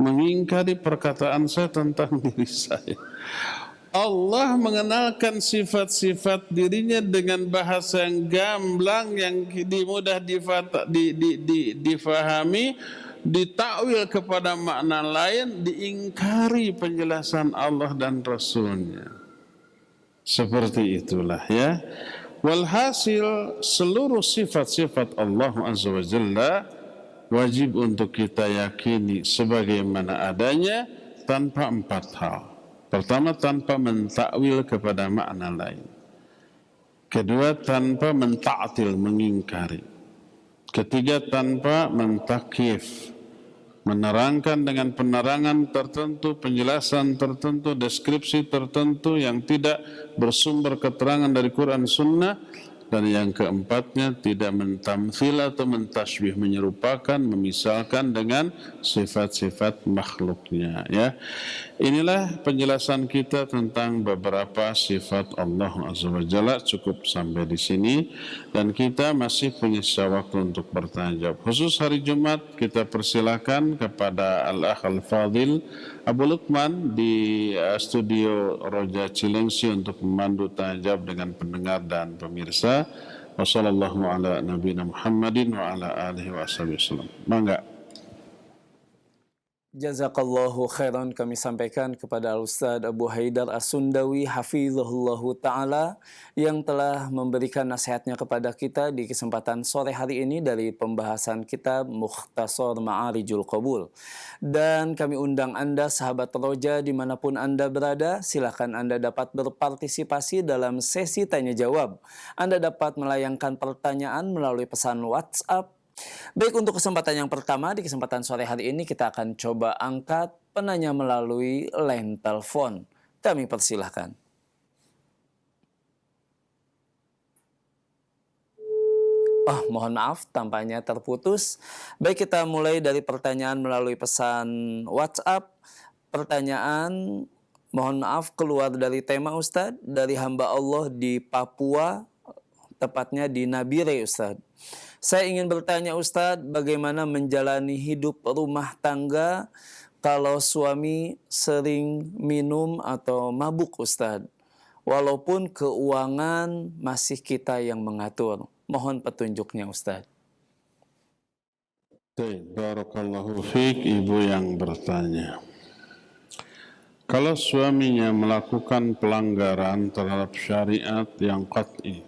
Speaker 1: mengingkari perkataan saya tentang diri saya. Allah mengenalkan sifat-sifat dirinya dengan bahasa yang gamblang, yang mudah difahami, ditakwil kepada makna lain, diingkari penjelasan Allah dan Rasulnya. Seperti itulah ya. Walhasil seluruh sifat-sifat Allah Azza wa Jalla wajib untuk kita yakini sebagaimana adanya tanpa empat hal. Pertama, tanpa mentakwil kepada makna lain. Kedua, tanpa menta'til, mengingkari. Ketiga, tanpa mentakyif, menerangkan dengan penerangan tertentu, penjelasan tertentu, deskripsi tertentu yang tidak bersumber keterangan dari Quran Sunnah. Dan yang keempatnya, tidak mentamthil atau mentasbih, menyerupakan, memisalkan dengan sifat-sifat makhluknya. Ya, inilah penjelasan kita tentang beberapa sifat Allah Azza wa Jalla. Cukup sampai di sini, dan kita masih punya sisa waktu untuk bertanya jawab. Khusus hari Jumat, kita persilakan kepada Al-Akh Al-Fadil Abu Lukman di studio Roja Cilengsi untuk memandu tanya jawab dengan pendengar dan pemirsa. Wassallallahu ala nabiyina Muhammadin wa ala alihi wa sallam. Mangga.
Speaker 2: Jazakallahu khairan kami sampaikan kepada Al-Ustaz Abu Haidar As-Sundawi hafizahullahu ta'ala yang telah memberikan nasihatnya kepada kita di kesempatan sore hari ini dari pembahasan kitab Mukhtasar Ma'arijul Qabul. Dan kami undang Anda sahabat Roja dimanapun Anda berada, silakan Anda dapat berpartisipasi dalam sesi tanya jawab. Anda dapat melayangkan pertanyaan melalui pesan WhatsApp. Baik, untuk kesempatan yang pertama di kesempatan sore hari ini kita akan coba angkat penanya melalui line telepon. Kami persilahkan. Oh, mohon maaf, tampaknya terputus. Baik, kita mulai dari pertanyaan melalui pesan WhatsApp. Pertanyaan, mohon maaf, keluar dari tema Ustadz, dari hamba Allah di Papua, tepatnya di Nabire Ustadz. Saya ingin bertanya Ustadz, bagaimana menjalani hidup rumah tangga kalau suami sering minum atau mabuk Ustadz? Walaupun keuangan masih kita yang mengatur. Mohon petunjuknya Ustadz.
Speaker 1: Barakallahu fiik, ibu yang bertanya. Kalau suaminya melakukan pelanggaran terhadap syariat yang qat'i,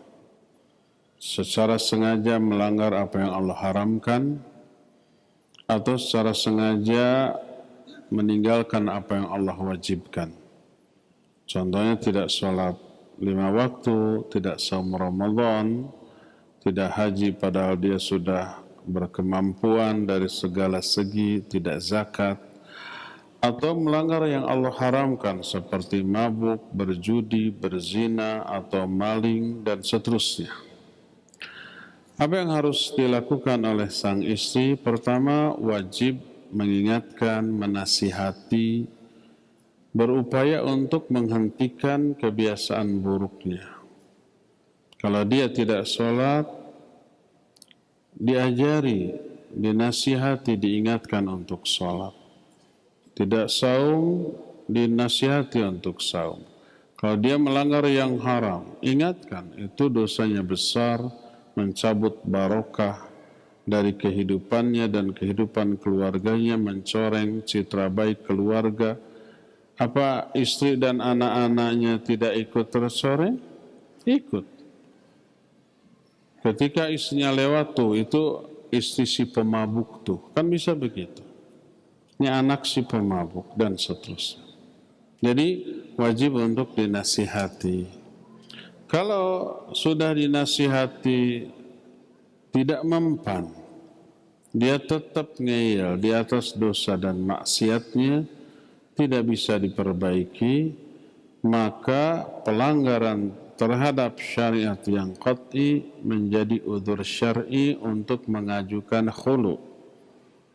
Speaker 1: secara sengaja melanggar apa yang Allah haramkan, atau secara sengaja meninggalkan apa yang Allah wajibkan. Contohnya tidak sholat 5 waktu, tidak saum Ramadan, tidak haji padahal dia sudah berkemampuan dari segala segi, tidak zakat, atau melanggar yang Allah haramkan seperti mabuk, berjudi, berzina, atau maling, dan seterusnya. Apa yang harus dilakukan oleh sang istri? Pertama, wajib mengingatkan, menasihati, berupaya untuk menghentikan kebiasaan buruknya. Kalau dia tidak sholat, diajari, dinasihati, diingatkan untuk sholat. Tidak saum, dinasihati untuk saum. Kalau dia melanggar yang haram, ingatkan, itu dosanya besar, mencabut barokah dari kehidupannya dan kehidupan keluarganya, mencoreng citra baik keluarga. Apa istri dan anak-anaknya tidak ikut tercoreng? Ikut. Ketika istrinya lewat tuh, itu istri si pemabuk tuh, kan bisa begitu. Ini anak si pemabuk dan seterusnya. Jadi wajib untuk dinasihati. Kalau sudah dinasihati tidak mempan, dia tetap ngeyel di atas dosa dan maksiatnya, tidak bisa diperbaiki, maka pelanggaran terhadap syariat yang qat'i menjadi udzur syar'i untuk mengajukan khulu,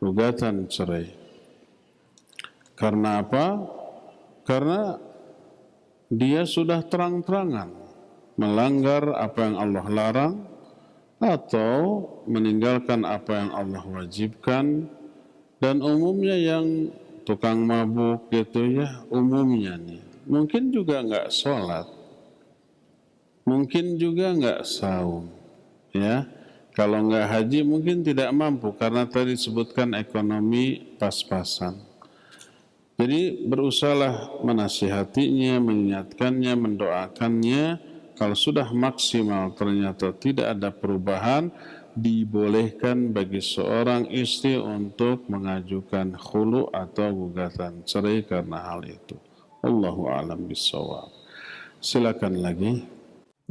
Speaker 1: gugatan cerai. Karena apa? Karena dia sudah terang-terangan melanggar apa yang Allah larang atau meninggalkan apa yang Allah wajibkan. Dan umumnya yang tukang mabuk gitu ya, umumnya nih mungkin juga nggak sholat, mungkin juga nggak saum, ya. Kalau nggak haji mungkin tidak mampu karena tadi disebutkan ekonomi pas-pasan. Jadi berusahalah menasihatinya, mengingatkannya, mendoakannya. Kalau sudah maksimal ternyata tidak ada perubahan, dibolehkan bagi seorang istri untuk mengajukan khulu atau gugatan cerai karena hal itu. Allahu a'lam bishawab. Silakan lagi.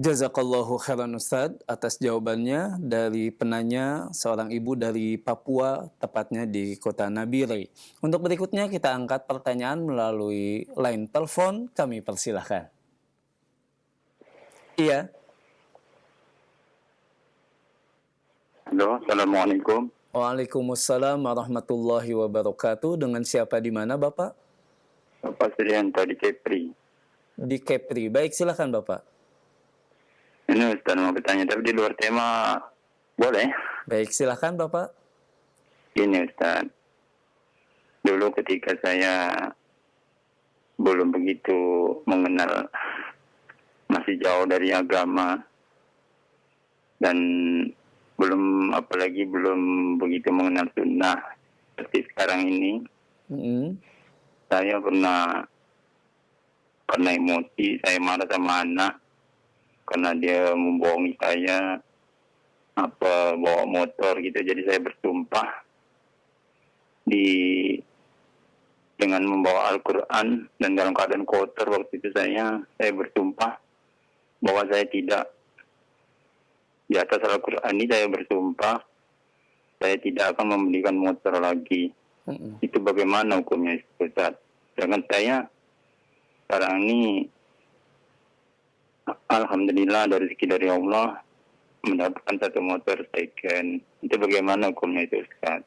Speaker 2: Jazakallahu khairan Ustadz atas jawabannya dari penanya seorang ibu dari Papua, tepatnya di kota Nabire. Untuk berikutnya kita angkat pertanyaan melalui line telepon, kami persilahkan. Iya.
Speaker 3: Halo, Assalamualaikum.
Speaker 2: Waalaikumsalam warahmatullahi wabarakatuh. Dengan siapa di mana Bapak?
Speaker 3: Bapak Srianto di Kepri.
Speaker 2: Di Kepri. Baik, silakan Bapak.
Speaker 3: Ini Ustaz mau bertanya, tapi di luar tema boleh?
Speaker 2: Baik, silakan Bapak.
Speaker 3: Ini Ustaz, dulu ketika saya belum begitu mengenal, masih jauh dari agama, dan belum begitu mengenal sunnah seperti sekarang ini. Saya pernah emosi, saya marah sama anak karena dia membohongi saya, bawa motor gitu. Jadi saya bersumpah dengan membawa Al-Quran, dan dalam keadaan kotor waktu itu saya bersumpah bahwa saya tidak, di atas Al-Quran ini saya bersumpah saya tidak akan membelikan motor lagi. Itu bagaimana hukumnya Ustaz? Dengan saya sekarang ini alhamdulillah dari rezeki dari Allah mendapatkan satu motor second. Itu bagaimana hukumnya itu Ustaz?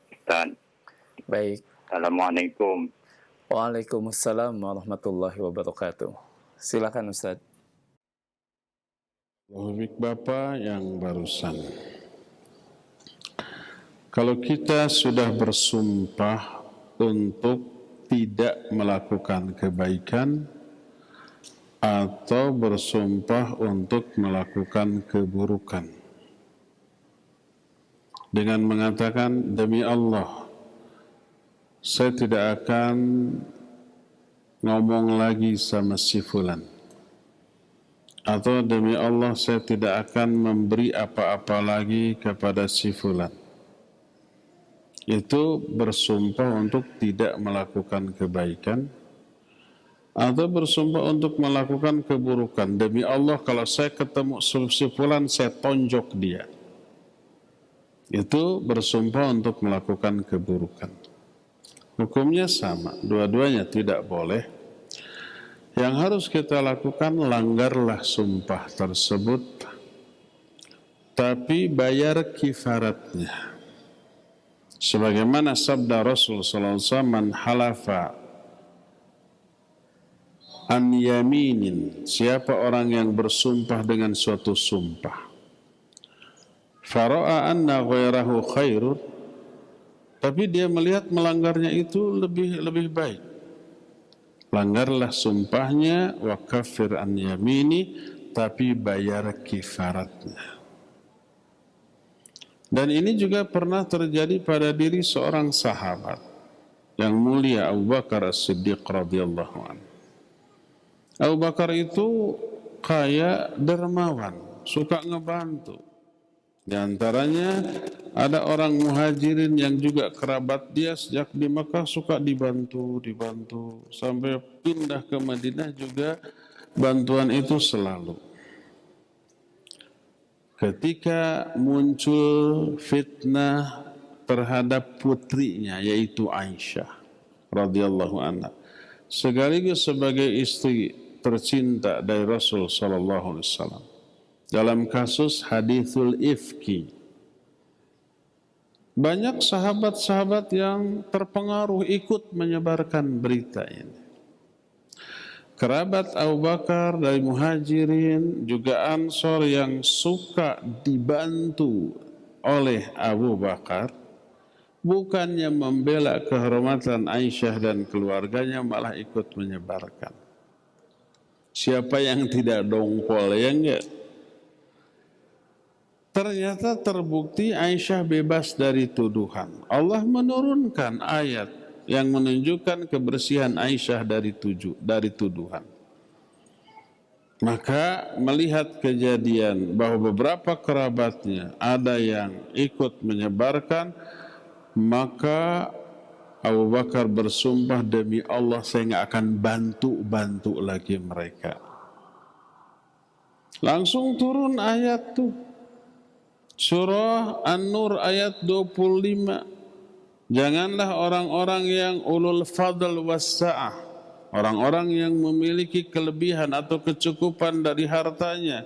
Speaker 2: Baik.
Speaker 3: Assalamualaikum.
Speaker 2: Waalaikumsalam warahmatullahi wabarakatuh. Silakan Ustaz.
Speaker 1: Bapak yang barusan, kalau kita sudah bersumpah untuk tidak melakukan kebaikan atau bersumpah untuk melakukan keburukan dengan mengatakan, demi Allah, saya tidak akan ngomong lagi sama si fulan, atau demi Allah saya tidak akan memberi apa-apa lagi kepada si fulan. Itu bersumpah untuk tidak melakukan kebaikan atau bersumpah untuk melakukan keburukan. Demi Allah kalau saya ketemu si fulan saya tonjok dia. Itu bersumpah untuk melakukan keburukan. Hukumnya sama, dua-duanya tidak boleh. Yang harus kita lakukan, langgarlah sumpah tersebut, tapi bayar kifaratnya. Sebagaimana sabda Rasul sallallahu alaihi wasallam, man halafa an yaminin, siapa orang yang bersumpah dengan suatu sumpah, fara'a anna ghairahu khairun, tapi dia melihat melanggarnya itu lebih baik, langgarlah sumpahnya, wa kafir an yamini, tapi bayar kifaratnya. Dan ini juga pernah terjadi pada diri seorang sahabat yang mulia, Abu Bakar As-Siddiq radhiyallahu anhu. Abu Bakar itu kaya, dermawan, suka ngebantu. Di antaranya ada orang muhajirin yang juga kerabat dia sejak di Makkah, suka dibantu. Sampai pindah ke Madinah juga bantuan itu selalu. Ketika muncul fitnah terhadap putrinya yaitu Aisyah radhiyallahu anha, sekaligus sebagai istri tercinta dari Rasul sallallahu alaihi wasallam, dalam kasus hadithul ifki, banyak sahabat-sahabat yang terpengaruh ikut menyebarkan berita ini. Kerabat Abu Bakar dari Muhajirin juga Ansor yang suka dibantu oleh Abu Bakar, bukannya membela kehormatan Aisyah dan keluarganya, malah ikut menyebarkan. Siapa yang tidak dongkol, ya enggak? Ternyata terbukti Aisyah bebas dari tuduhan. Allah menurunkan ayat yang menunjukkan kebersihan Aisyah dari tuduhan. Maka melihat kejadian bahwa beberapa kerabatnya ada yang ikut menyebarkan, maka Abu Bakar bersumpah, demi Allah saya nggak akan bantu lagi mereka. Langsung turun ayat tuh. Surah An-Nur ayat 25. Janganlah orang-orang yang ulul fadl wassa'ah, orang-orang yang memiliki kelebihan atau kecukupan dari hartanya,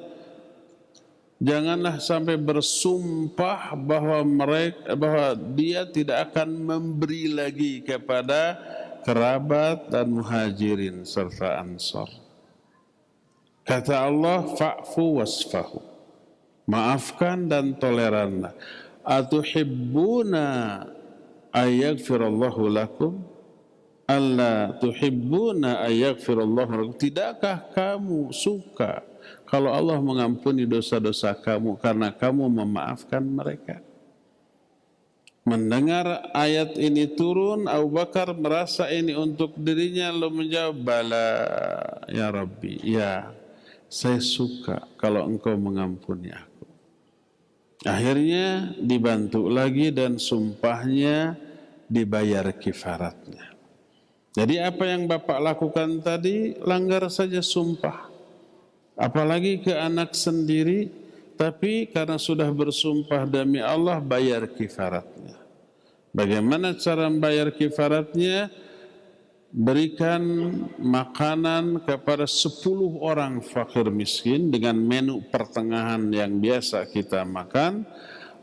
Speaker 1: janganlah sampai bersumpah bahwa dia tidak akan memberi lagi kepada kerabat dan muhajirin serta ansar. Kata Allah, fa'fu wasfahu, maafkan dan toleranlah. Atuhibbuna ayaghfirallahu lakum, alla tuhibbuna ayaghfirallahu lakum. Tidakkah kamu suka kalau Allah mengampuni dosa-dosa kamu karena kamu memaafkan mereka? Mendengar ayat ini turun, Abu Bakar merasa ini untuk dirinya, lalu menjawab, bala ya Rabbi, ya saya suka kalau engkau mengampuni aku. Akhirnya dibantu lagi dan sumpahnya dibayar kifaratnya. Jadi apa yang Bapak lakukan tadi, langgar saja sumpah. Apalagi ke anak sendiri, tapi karena sudah bersumpah demi Allah, bayar kifaratnya. Bagaimana cara membayar kifaratnya? Berikan makanan kepada 10 orang fakir miskin dengan menu pertengahan yang biasa kita makan,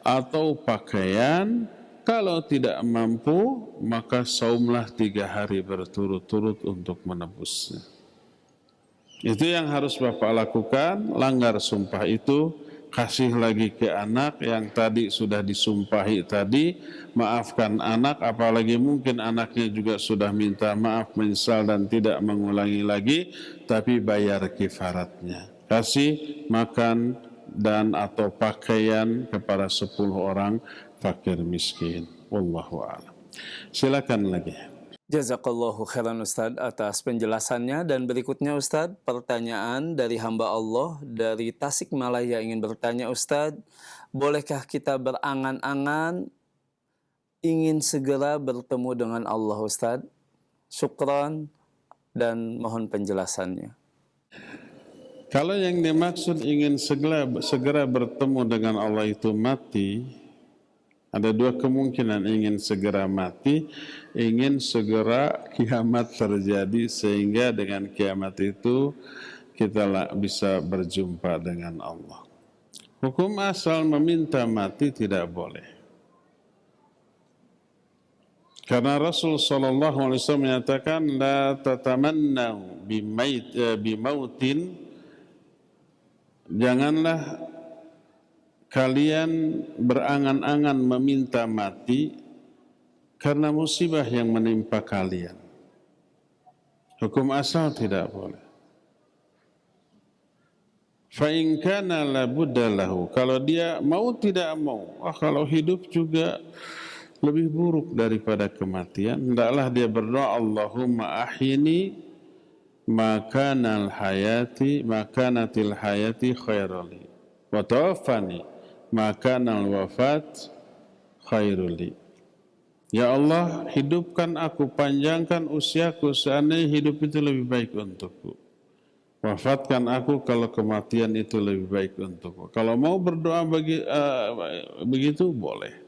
Speaker 1: atau pakaian. Kalau tidak mampu, maka saumlah 3 hari berturut-turut untuk menebusnya. Itu yang harus Bapak lakukan. Langgar sumpah itu, kasih lagi ke anak yang tadi sudah disumpahi tadi, maafkan anak, apalagi mungkin anaknya juga sudah minta maaf, menyesal dan tidak mengulangi lagi, tapi bayar kifaratnya. Kasih makan dan atau pakaian kepada 10 orang fakir miskin. Wallahu a'lam. Silakan lagi.
Speaker 2: Jazakallahu khairan Ustadz atas penjelasannya. Dan berikutnya Ustadz, pertanyaan dari hamba Allah dari Tasikmalaya ingin bertanya, Ustadz, bolehkah kita berangan-angan ingin segera bertemu dengan Allah Ustadz? Syukran dan mohon penjelasannya.
Speaker 1: Kalau yang dimaksud ingin segera bertemu dengan Allah itu mati, ada 2 kemungkinan: ingin segera mati, ingin segera kiamat terjadi sehingga dengan kiamat itu kita bisa berjumpa dengan Allah. Hukum asal meminta mati tidak boleh. Karena Rasul SAW menyatakan, la tatamannau bimautin, janganlah kalian berangan-angan meminta mati karena musibah yang menimpa kalian. Hukum asal tidak boleh. Fa in kana la budda lahu, kalau dia mau tidak mau, kalau hidup juga lebih buruk daripada kematian, hendaklah dia berdoa, Allahumma ahyini makanatil hayati khairali wa tawaffani makanal wafat khairuli. Ya Allah, hidupkan aku, panjangkan usiaku seandainya hidup itu lebih baik untukku. Wafatkan aku kalau kematian itu lebih baik untukku. Kalau mau berdoa begitu boleh.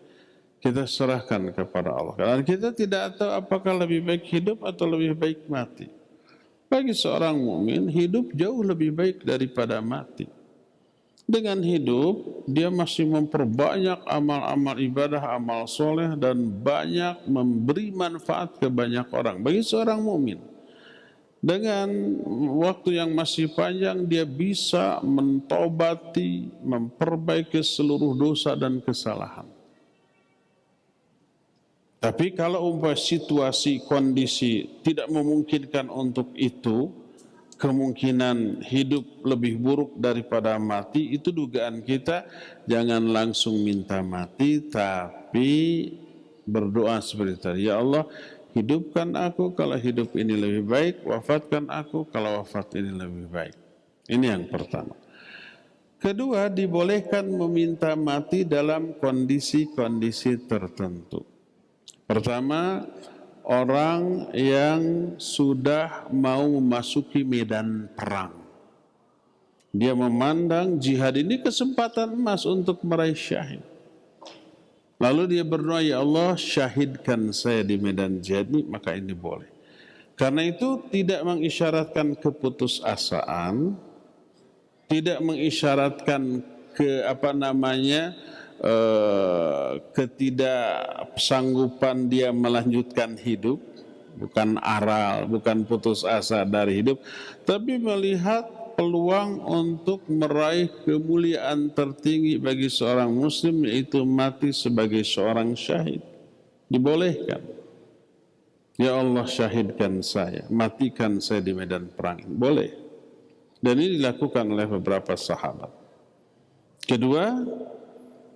Speaker 1: Kita serahkan kepada Allah. Karena kita tidak tahu apakah lebih baik hidup atau lebih baik mati. Bagi seorang mukmin, hidup jauh lebih baik daripada mati. Dengan hidup, dia masih memperbanyak amal-amal ibadah, amal soleh, dan banyak memberi manfaat ke banyak orang. Bagi seorang mukmin, dengan waktu yang masih panjang, dia bisa mentobati, memperbaiki seluruh dosa dan kesalahan. Tapi kalau umpamanya situasi, kondisi tidak memungkinkan untuk itu, kemungkinan hidup lebih buruk daripada mati, itu dugaan kita, jangan langsung minta mati, tapi berdoa seperti tadi. Ya Allah, hidupkan aku kalau hidup ini lebih baik, wafatkan aku kalau wafat ini lebih baik. Ini yang pertama. Kedua, dibolehkan meminta mati dalam kondisi-kondisi tertentu. Pertama, orang yang sudah mau memasuki medan perang. Dia memandang jihad ini kesempatan emas untuk meraih syahid. Lalu dia berdoa, ya Allah syahidkan saya di medan jihad ini, maka ini boleh. Karena itu tidak mengisyaratkan keputusasaan, tidak mengisyaratkan ketidaksanggupan dia melanjutkan hidup, bukan aral, bukan putus asa dari hidup, tapi melihat peluang untuk meraih kemuliaan tertinggi bagi seorang muslim, yaitu mati sebagai seorang syahid. Dibolehkan. Ya Allah syahidkan saya, matikan saya di medan perang. Boleh. Dan ini dilakukan oleh beberapa sahabat. Kedua,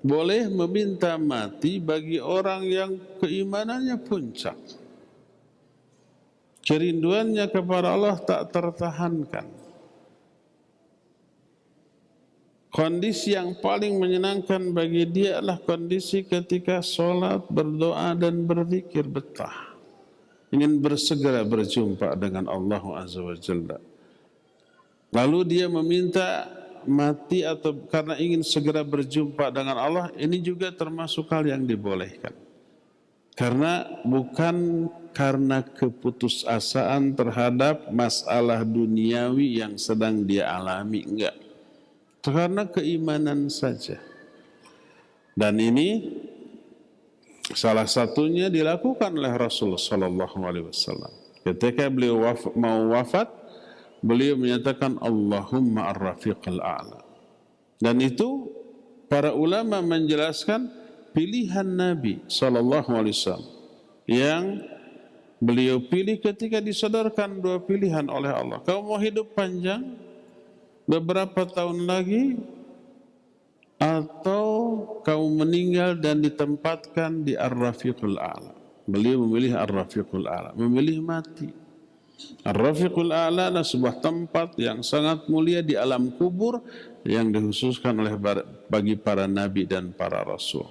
Speaker 1: boleh meminta mati bagi orang yang keimanannya puncak. Kerinduannya kepada Allah tak tertahankan. Kondisi yang paling menyenangkan bagi dia adalah kondisi ketika sholat, berdoa dan berzikir betah. Ingin bersegera berjumpa dengan Allah Azza wa Jalla. Lalu dia meminta mati atau karena ingin segera berjumpa dengan Allah, ini juga termasuk hal yang dibolehkan. Karena bukan karena keputusasaan terhadap masalah duniawi yang sedang dia alami, enggak. Karena keimanan saja. Dan ini salah satunya dilakukan oleh Rasulullah SAW. Ketika beliau mau wafat, beliau menyatakan Allahumma ar-rafiqal a'la. Dan itu para ulama menjelaskan pilihan Nabi SAW yang beliau pilih ketika disodorkan dua pilihan oleh Allah. Kau mau hidup panjang beberapa tahun lagi, atau kau meninggal dan ditempatkan di Ar-Rafiqul A'la. Beliau memilih Ar-Rafiqul A'la, memilih mati. Ar-Rafiqul A'la adalah sebuah tempat yang sangat mulia di alam kubur yang dikhususkan oleh bagi para nabi dan para rasul.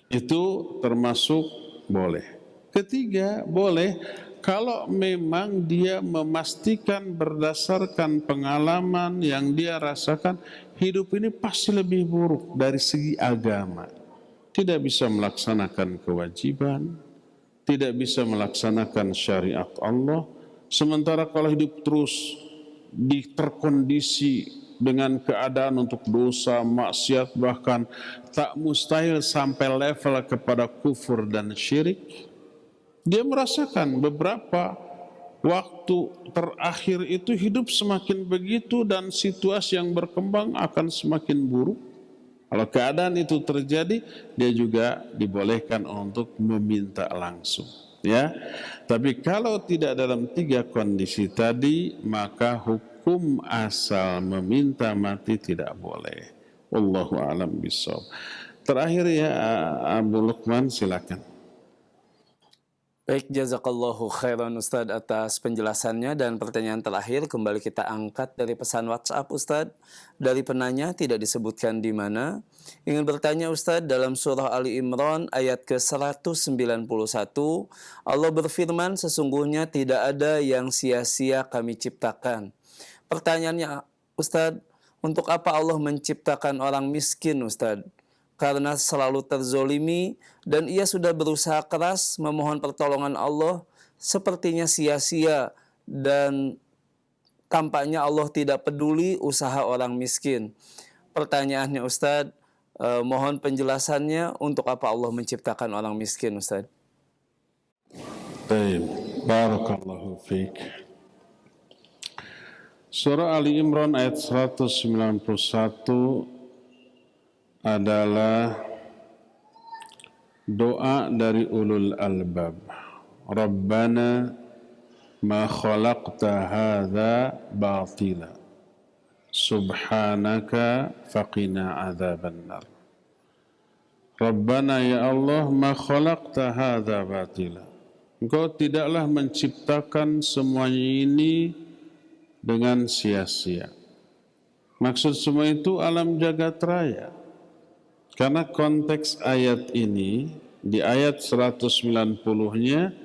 Speaker 1: Itu termasuk boleh. Ketiga, boleh kalau memang dia memastikan berdasarkan pengalaman yang dia rasakan, hidup ini pasti lebih buruk dari segi agama. Tidak bisa melaksanakan kewajiban, tidak bisa melaksanakan syariat Allah. Sementara kalau hidup terus terkondisi dengan keadaan untuk dosa, maksiat, bahkan tak mustahil sampai level kepada kufur dan syirik, dia merasakan beberapa waktu terakhir itu hidup semakin begitu dan situasi yang berkembang akan semakin buruk. Kalau keadaan itu terjadi, dia juga dibolehkan untuk meminta langsung. Ya, tapi kalau tidak dalam tiga kondisi tadi, maka hukum asal meminta mati tidak boleh. Wallahu a'lam bishawab. Terakhir ya Abu Luqman, silakan.
Speaker 2: Baik, jazakallahu khairan Ustadz atas penjelasannya. Dan pertanyaan terakhir kembali kita angkat dari pesan WhatsApp Ustadz. Dari penanya tidak disebutkan di mana. Ingin bertanya Ustadz, dalam surah Ali Imran ayat ke-191 Allah berfirman, sesungguhnya tidak ada yang sia-sia kami ciptakan. Pertanyaannya Ustadz, untuk apa Allah menciptakan orang miskin Ustadz? Karena selalu terzolimi dan ia sudah berusaha keras memohon pertolongan Allah, sepertinya sia-sia dan tampaknya Allah tidak peduli usaha orang miskin. Pertanyaannya Ustadz, mohon penjelasannya, untuk apa Allah menciptakan orang miskin Ustadz?
Speaker 1: Baik, barakallahu fiik. Surah Ali Imran ayat 191 adalah doa dari ulul albab. Rabbana ma khalaqta hadza batila subhanaka faqina adzabannar. Rabbana ya Allah, ma khalaqta hadza batila. Engkau tidaklah menciptakan semuanya ini dengan sia-sia. Maksud semua itu alam jagat raya. Karena konteks ayat ini, di ayat 190-nya,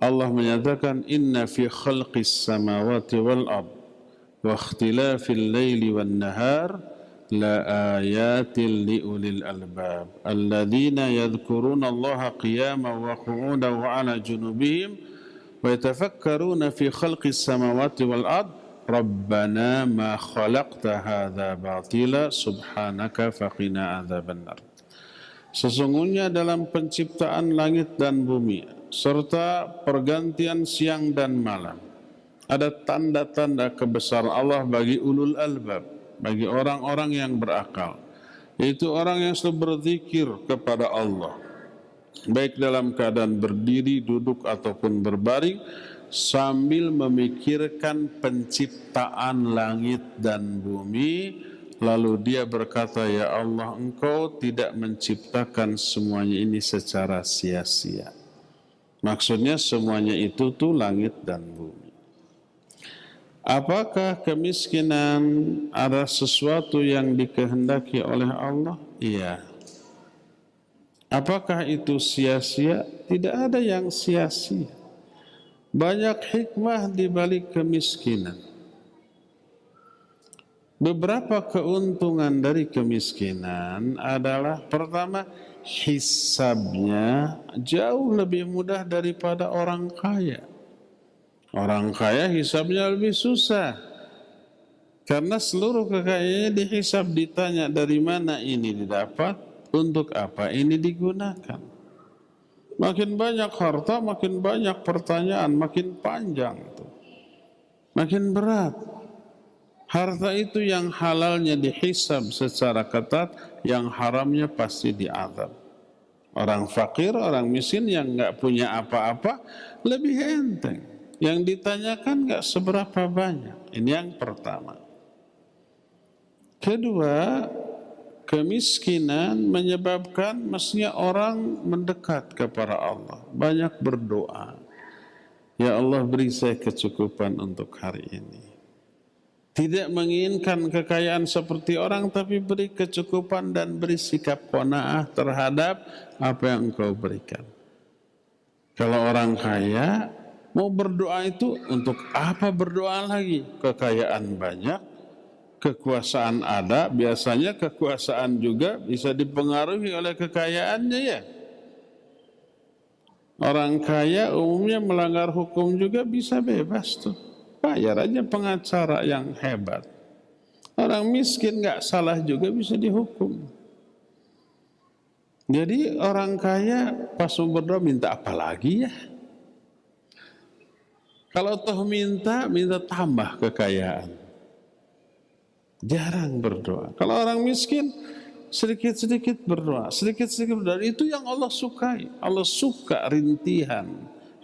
Speaker 1: Allah menyatakan, Inna fi khalqis samawati wal ard, wa ikhtilafil laili wan nahar la ayatin liulil albab alladzina yadhkuruna Allaha qiyaman wa qu'udan wa 'ala junubihim wa yatafakkaruna fi khalqis samawati wal ard rabbana ma khalaqta hadza batila subhanaka faqina adzabannar. Sesungguhnya dalam penciptaan langit dan bumi serta pergantian siang dan malam ada tanda-tanda kebesaran Allah bagi ulul albab, bagi orang-orang yang berakal, yaitu orang yang selalu berzikir kepada Allah, baik dalam keadaan berdiri, duduk, ataupun berbaring, sambil memikirkan penciptaan langit dan bumi. Lalu dia berkata, ya Allah, Engkau tidak menciptakan semuanya ini secara sia-sia. Maksudnya semuanya itu tuh langit dan bumi. Apakah kemiskinan ada sesuatu yang dikehendaki oleh Allah? Iya. Apakah itu sia-sia? Tidak ada yang sia-sia. Banyak hikmah di balik kemiskinan. Beberapa keuntungan dari kemiskinan adalah pertama, hisabnya jauh lebih mudah daripada orang kaya. Orang kaya hisabnya lebih susah. Karena seluruh kekayaannya dihisab, ditanya dari mana ini didapat, untuk apa ini digunakan. Makin banyak harta, makin banyak pertanyaan, makin panjang tuh. Makin berat. Harta itu yang halalnya dihisab secara ketat, yang haramnya pasti diazab. Orang fakir, orang miskin yang nggak punya apa-apa lebih enteng. Yang ditanyakan nggak seberapa banyak. Ini yang pertama. Kedua, kemiskinan menyebabkan mestinya orang mendekat kepada Allah, banyak berdoa. Ya Allah, beri saya kecukupan untuk hari ini. Tidak menginginkan kekayaan seperti orang, tapi beri kecukupan dan beri sikap qanaah terhadap apa yang Engkau berikan. Kalau orang kaya mau berdoa itu untuk apa berdoa lagi? Kekayaan banyak, kekuasaan ada, biasanya kekuasaan juga bisa dipengaruhi oleh kekayaannya ya. Orang kaya umumnya melanggar hukum juga bisa bebas tuh. Bayar aja pengacara yang hebat. Orang miskin nggak salah juga bisa dihukum. Jadi orang kaya pas mau berdoa minta apa lagi ya? Kalau toh minta tambah kekayaan. Jarang berdoa. Kalau orang miskin sedikit-sedikit berdoa, sedikit-sedikit berdoa. Itu yang Allah sukai. Allah suka rintihan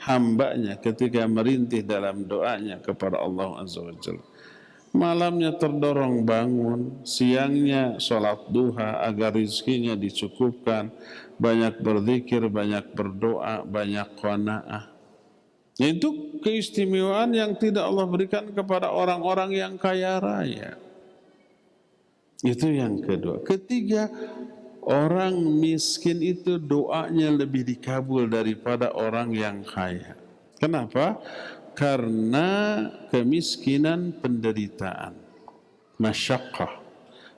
Speaker 1: hambanya ketika merintih dalam doanya kepada Allah Azza wa Jalla. Malamnya terdorong bangun, siangnya sholat duha agar rizkinya dicukupkan, banyak berzikir, banyak berdoa, banyak qanaah. Itu keistimewaan yang tidak Allah berikan kepada orang-orang yang kaya raya. Itu yang kedua. Ketiga, orang miskin itu doanya lebih dikabul daripada orang yang kaya. Kenapa? Karena kemiskinan penderitaan, masyaqqah.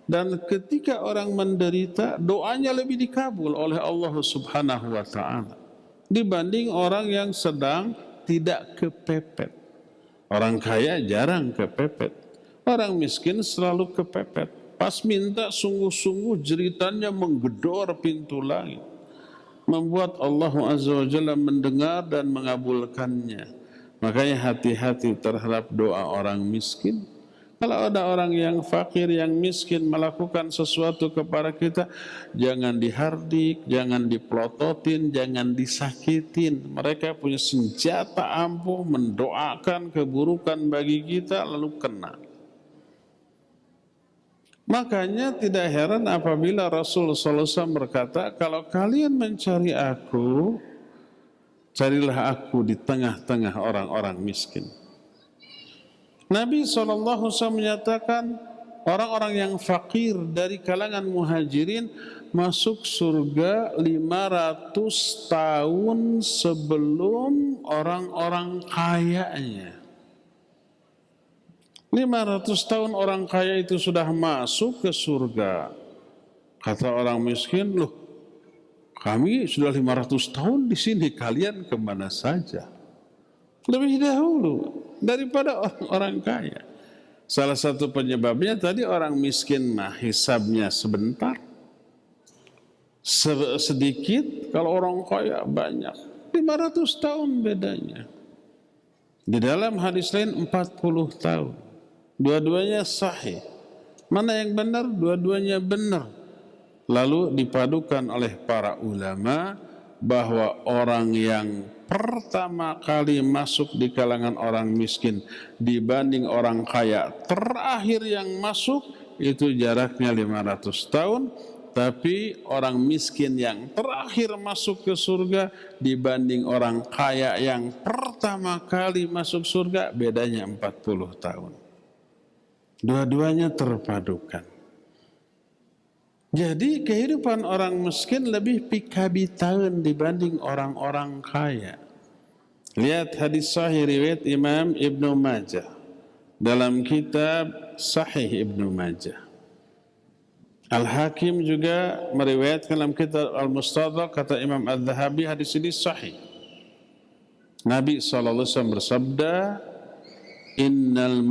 Speaker 1: Dan ketika orang menderita, doanya lebih dikabul oleh Allah Subhanahu wa ta'ala dibanding orang yang sedang tidak kepepet. Orang kaya jarang kepepet. Orang miskin selalu kepepet. Pas minta sungguh-sungguh jeritannya menggedor pintu langit. Membuat Allah Azza wa Jalla mendengar dan mengabulkannya. Makanya hati-hati terhadap doa orang miskin. Kalau ada orang yang fakir, yang miskin melakukan sesuatu kepada kita, jangan dihardik, jangan dipelototin, jangan disakitin. Mereka punya senjata ampuh mendoakan keburukan bagi kita lalu kena. Makanya tidak heran apabila Rasul SAW berkata, kalau kalian mencari aku, carilah aku di tengah-tengah orang-orang miskin. Nabi SAW menyatakan, orang-orang yang fakir dari kalangan muhajirin masuk surga 500 tahun sebelum orang-orang kayanya. 500 tahun orang kaya itu sudah masuk ke surga. Kata orang miskin, loh kami sudah 500 tahun di sini, kalian kemana saja? Lebih dahulu daripada orang kaya. Salah satu penyebabnya tadi orang miskin mah hisabnya sebentar, sedikit, kalau orang kaya banyak. 500 tahun bedanya. Di dalam hadis lain 40 tahun. Dua-duanya sahih. Mana yang benar? Dua-duanya benar. Lalu dipadukan oleh para ulama bahwa orang yang pertama kali masuk di kalangan orang miskin dibanding orang kaya terakhir yang masuk itu jaraknya 500 tahun. Tapi orang miskin yang terakhir masuk ke surga dibanding orang kaya yang pertama kali masuk surga bedanya 40 tahun. Dua-duanya terpadukan. Jadi kehidupan orang miskin lebih pikabitaan dibanding orang-orang kaya. Lihat hadis sahih riwayat Imam Ibnu Majah dalam kitab Sahih Ibnu Majah. Al-Hakim juga meriwayatkan dalam kitab Al-Mustadrak, kata Imam Al-Dhahabi hadis ini sahih. Nabi SAW bersabda, Innal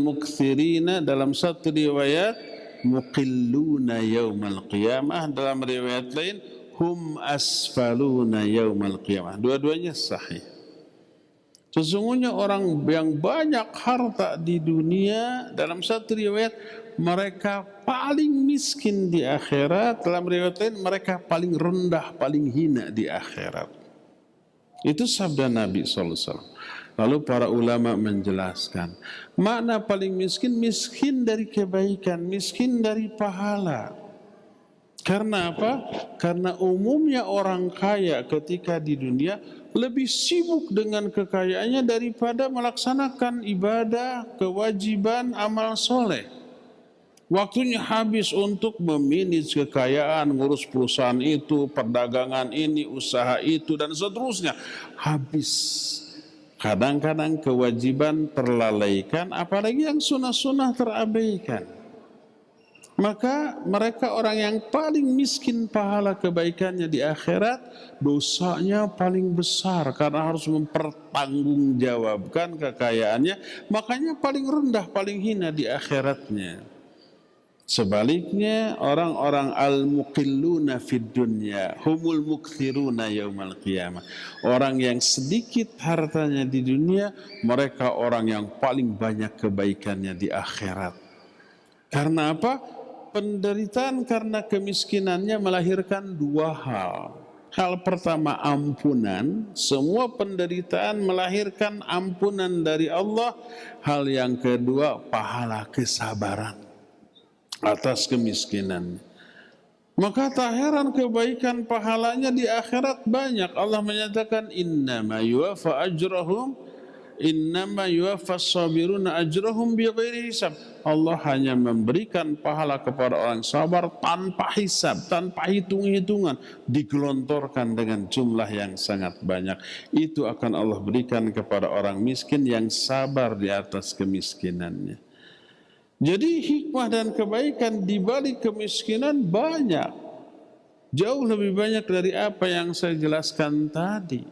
Speaker 1: mukthirina dalam satu riwayat muqilluna yaumal qiyamah, dalam riwayat lain hum asfaluna yaumal qiyamah. Dua-duanya sahih. Sesungguhnya orang yang banyak harta di dunia, dalam satu riwayat mereka paling miskin di akhirat, dalam riwayat lain mereka paling rendah, paling hina di akhirat. Itu sabda Nabi SAW. Lalu para ulama menjelaskan, makna paling miskin, miskin dari kebaikan, miskin dari pahala. Karena apa? Karena umumnya orang kaya ketika di dunia lebih sibuk dengan kekayaannya daripada melaksanakan ibadah, kewajiban, amal soleh. Waktunya habis untuk memanage kekayaan, ngurus perusahaan itu, perdagangan ini, usaha itu, dan seterusnya. Habis. Kadang-kadang kewajiban terlalaikan, apalagi yang sunnah-sunnah terabaikan. Maka mereka orang yang paling miskin pahala kebaikannya di akhirat, dosanya paling besar karena harus mempertanggungjawabkan kekayaannya, makanya paling rendah, paling hina di akhiratnya. Sebaliknya orang-orang al-muqilluna fid dunya humul mukthiruna yaumal qiyamah. Orang yang sedikit hartanya di dunia, mereka orang yang paling banyak kebaikannya di akhirat. Karena apa? Penderitaan karena kemiskinannya melahirkan dua hal. Hal pertama ampunan, semua penderitaan melahirkan ampunan dari Allah. Hal yang kedua pahala kesabaran atas kemiskinan. Maka tak heran kebaikan pahalanya di akhirat banyak. Allah menyatakan innama yuwaffa as-sabiruna ajrahum bighairi hisab. Allah hanya memberikan pahala kepada orang sabar tanpa hisab, tanpa hitung-hitungan, digelontorkan dengan jumlah yang sangat banyak. Itu akan Allah berikan kepada orang miskin yang sabar di atas kemiskinannya. Jadi hikmah dan kebaikan di balik kemiskinan banyak. Jauh lebih banyak dari apa yang saya jelaskan tadi.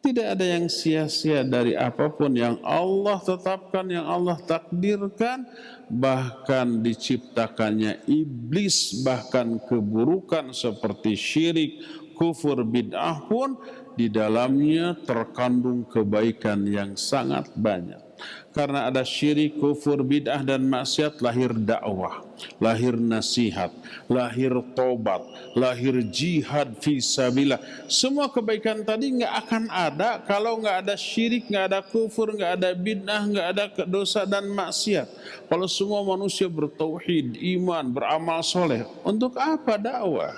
Speaker 1: Tidak ada yang sia-sia dari apapun yang Allah tetapkan, yang Allah takdirkan. Bahkan diciptakannya iblis, bahkan keburukan seperti syirik, kufur, bid'ah pun di dalamnya terkandung kebaikan yang sangat banyak. Karena ada syirik, kufur, bid'ah dan maksiat, lahir dakwah, lahir nasihat, lahir tobat, lahir jihad fisabilillah. Semua kebaikan tadi nggak akan ada kalau nggak ada syirik, nggak ada kufur, nggak ada bid'ah, nggak ada dosa dan maksiat. Kalau semua manusia bertauhid, iman, beramal soleh, untuk apa dakwah?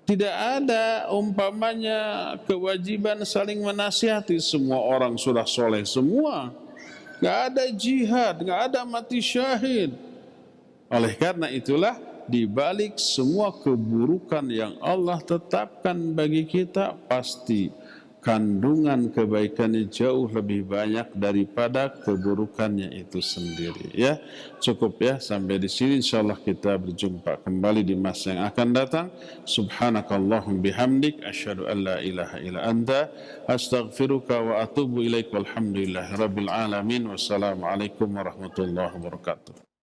Speaker 1: Tidak ada umpamanya kewajiban saling menasihati, semua orang sudah soleh semua. Nggak ada jihad, nggak ada mati syahid. Oleh karena itulah di balik semua keburukan yang Allah tetapkan bagi kita, pasti kandungan kebaikannya jauh lebih banyak daripada keburukannya itu sendiri. Ya, cukup ya sampai di sini. Insyaallah kita berjumpa kembali di masa yang akan datang. Subhanakallahum bihamdik asyhadu an la ilaha illa anta astaghfiruka wa atubu ilaik walhamdulillahirabbil alamin. Wassalamualaikum warahmatullahi wabarakatuh.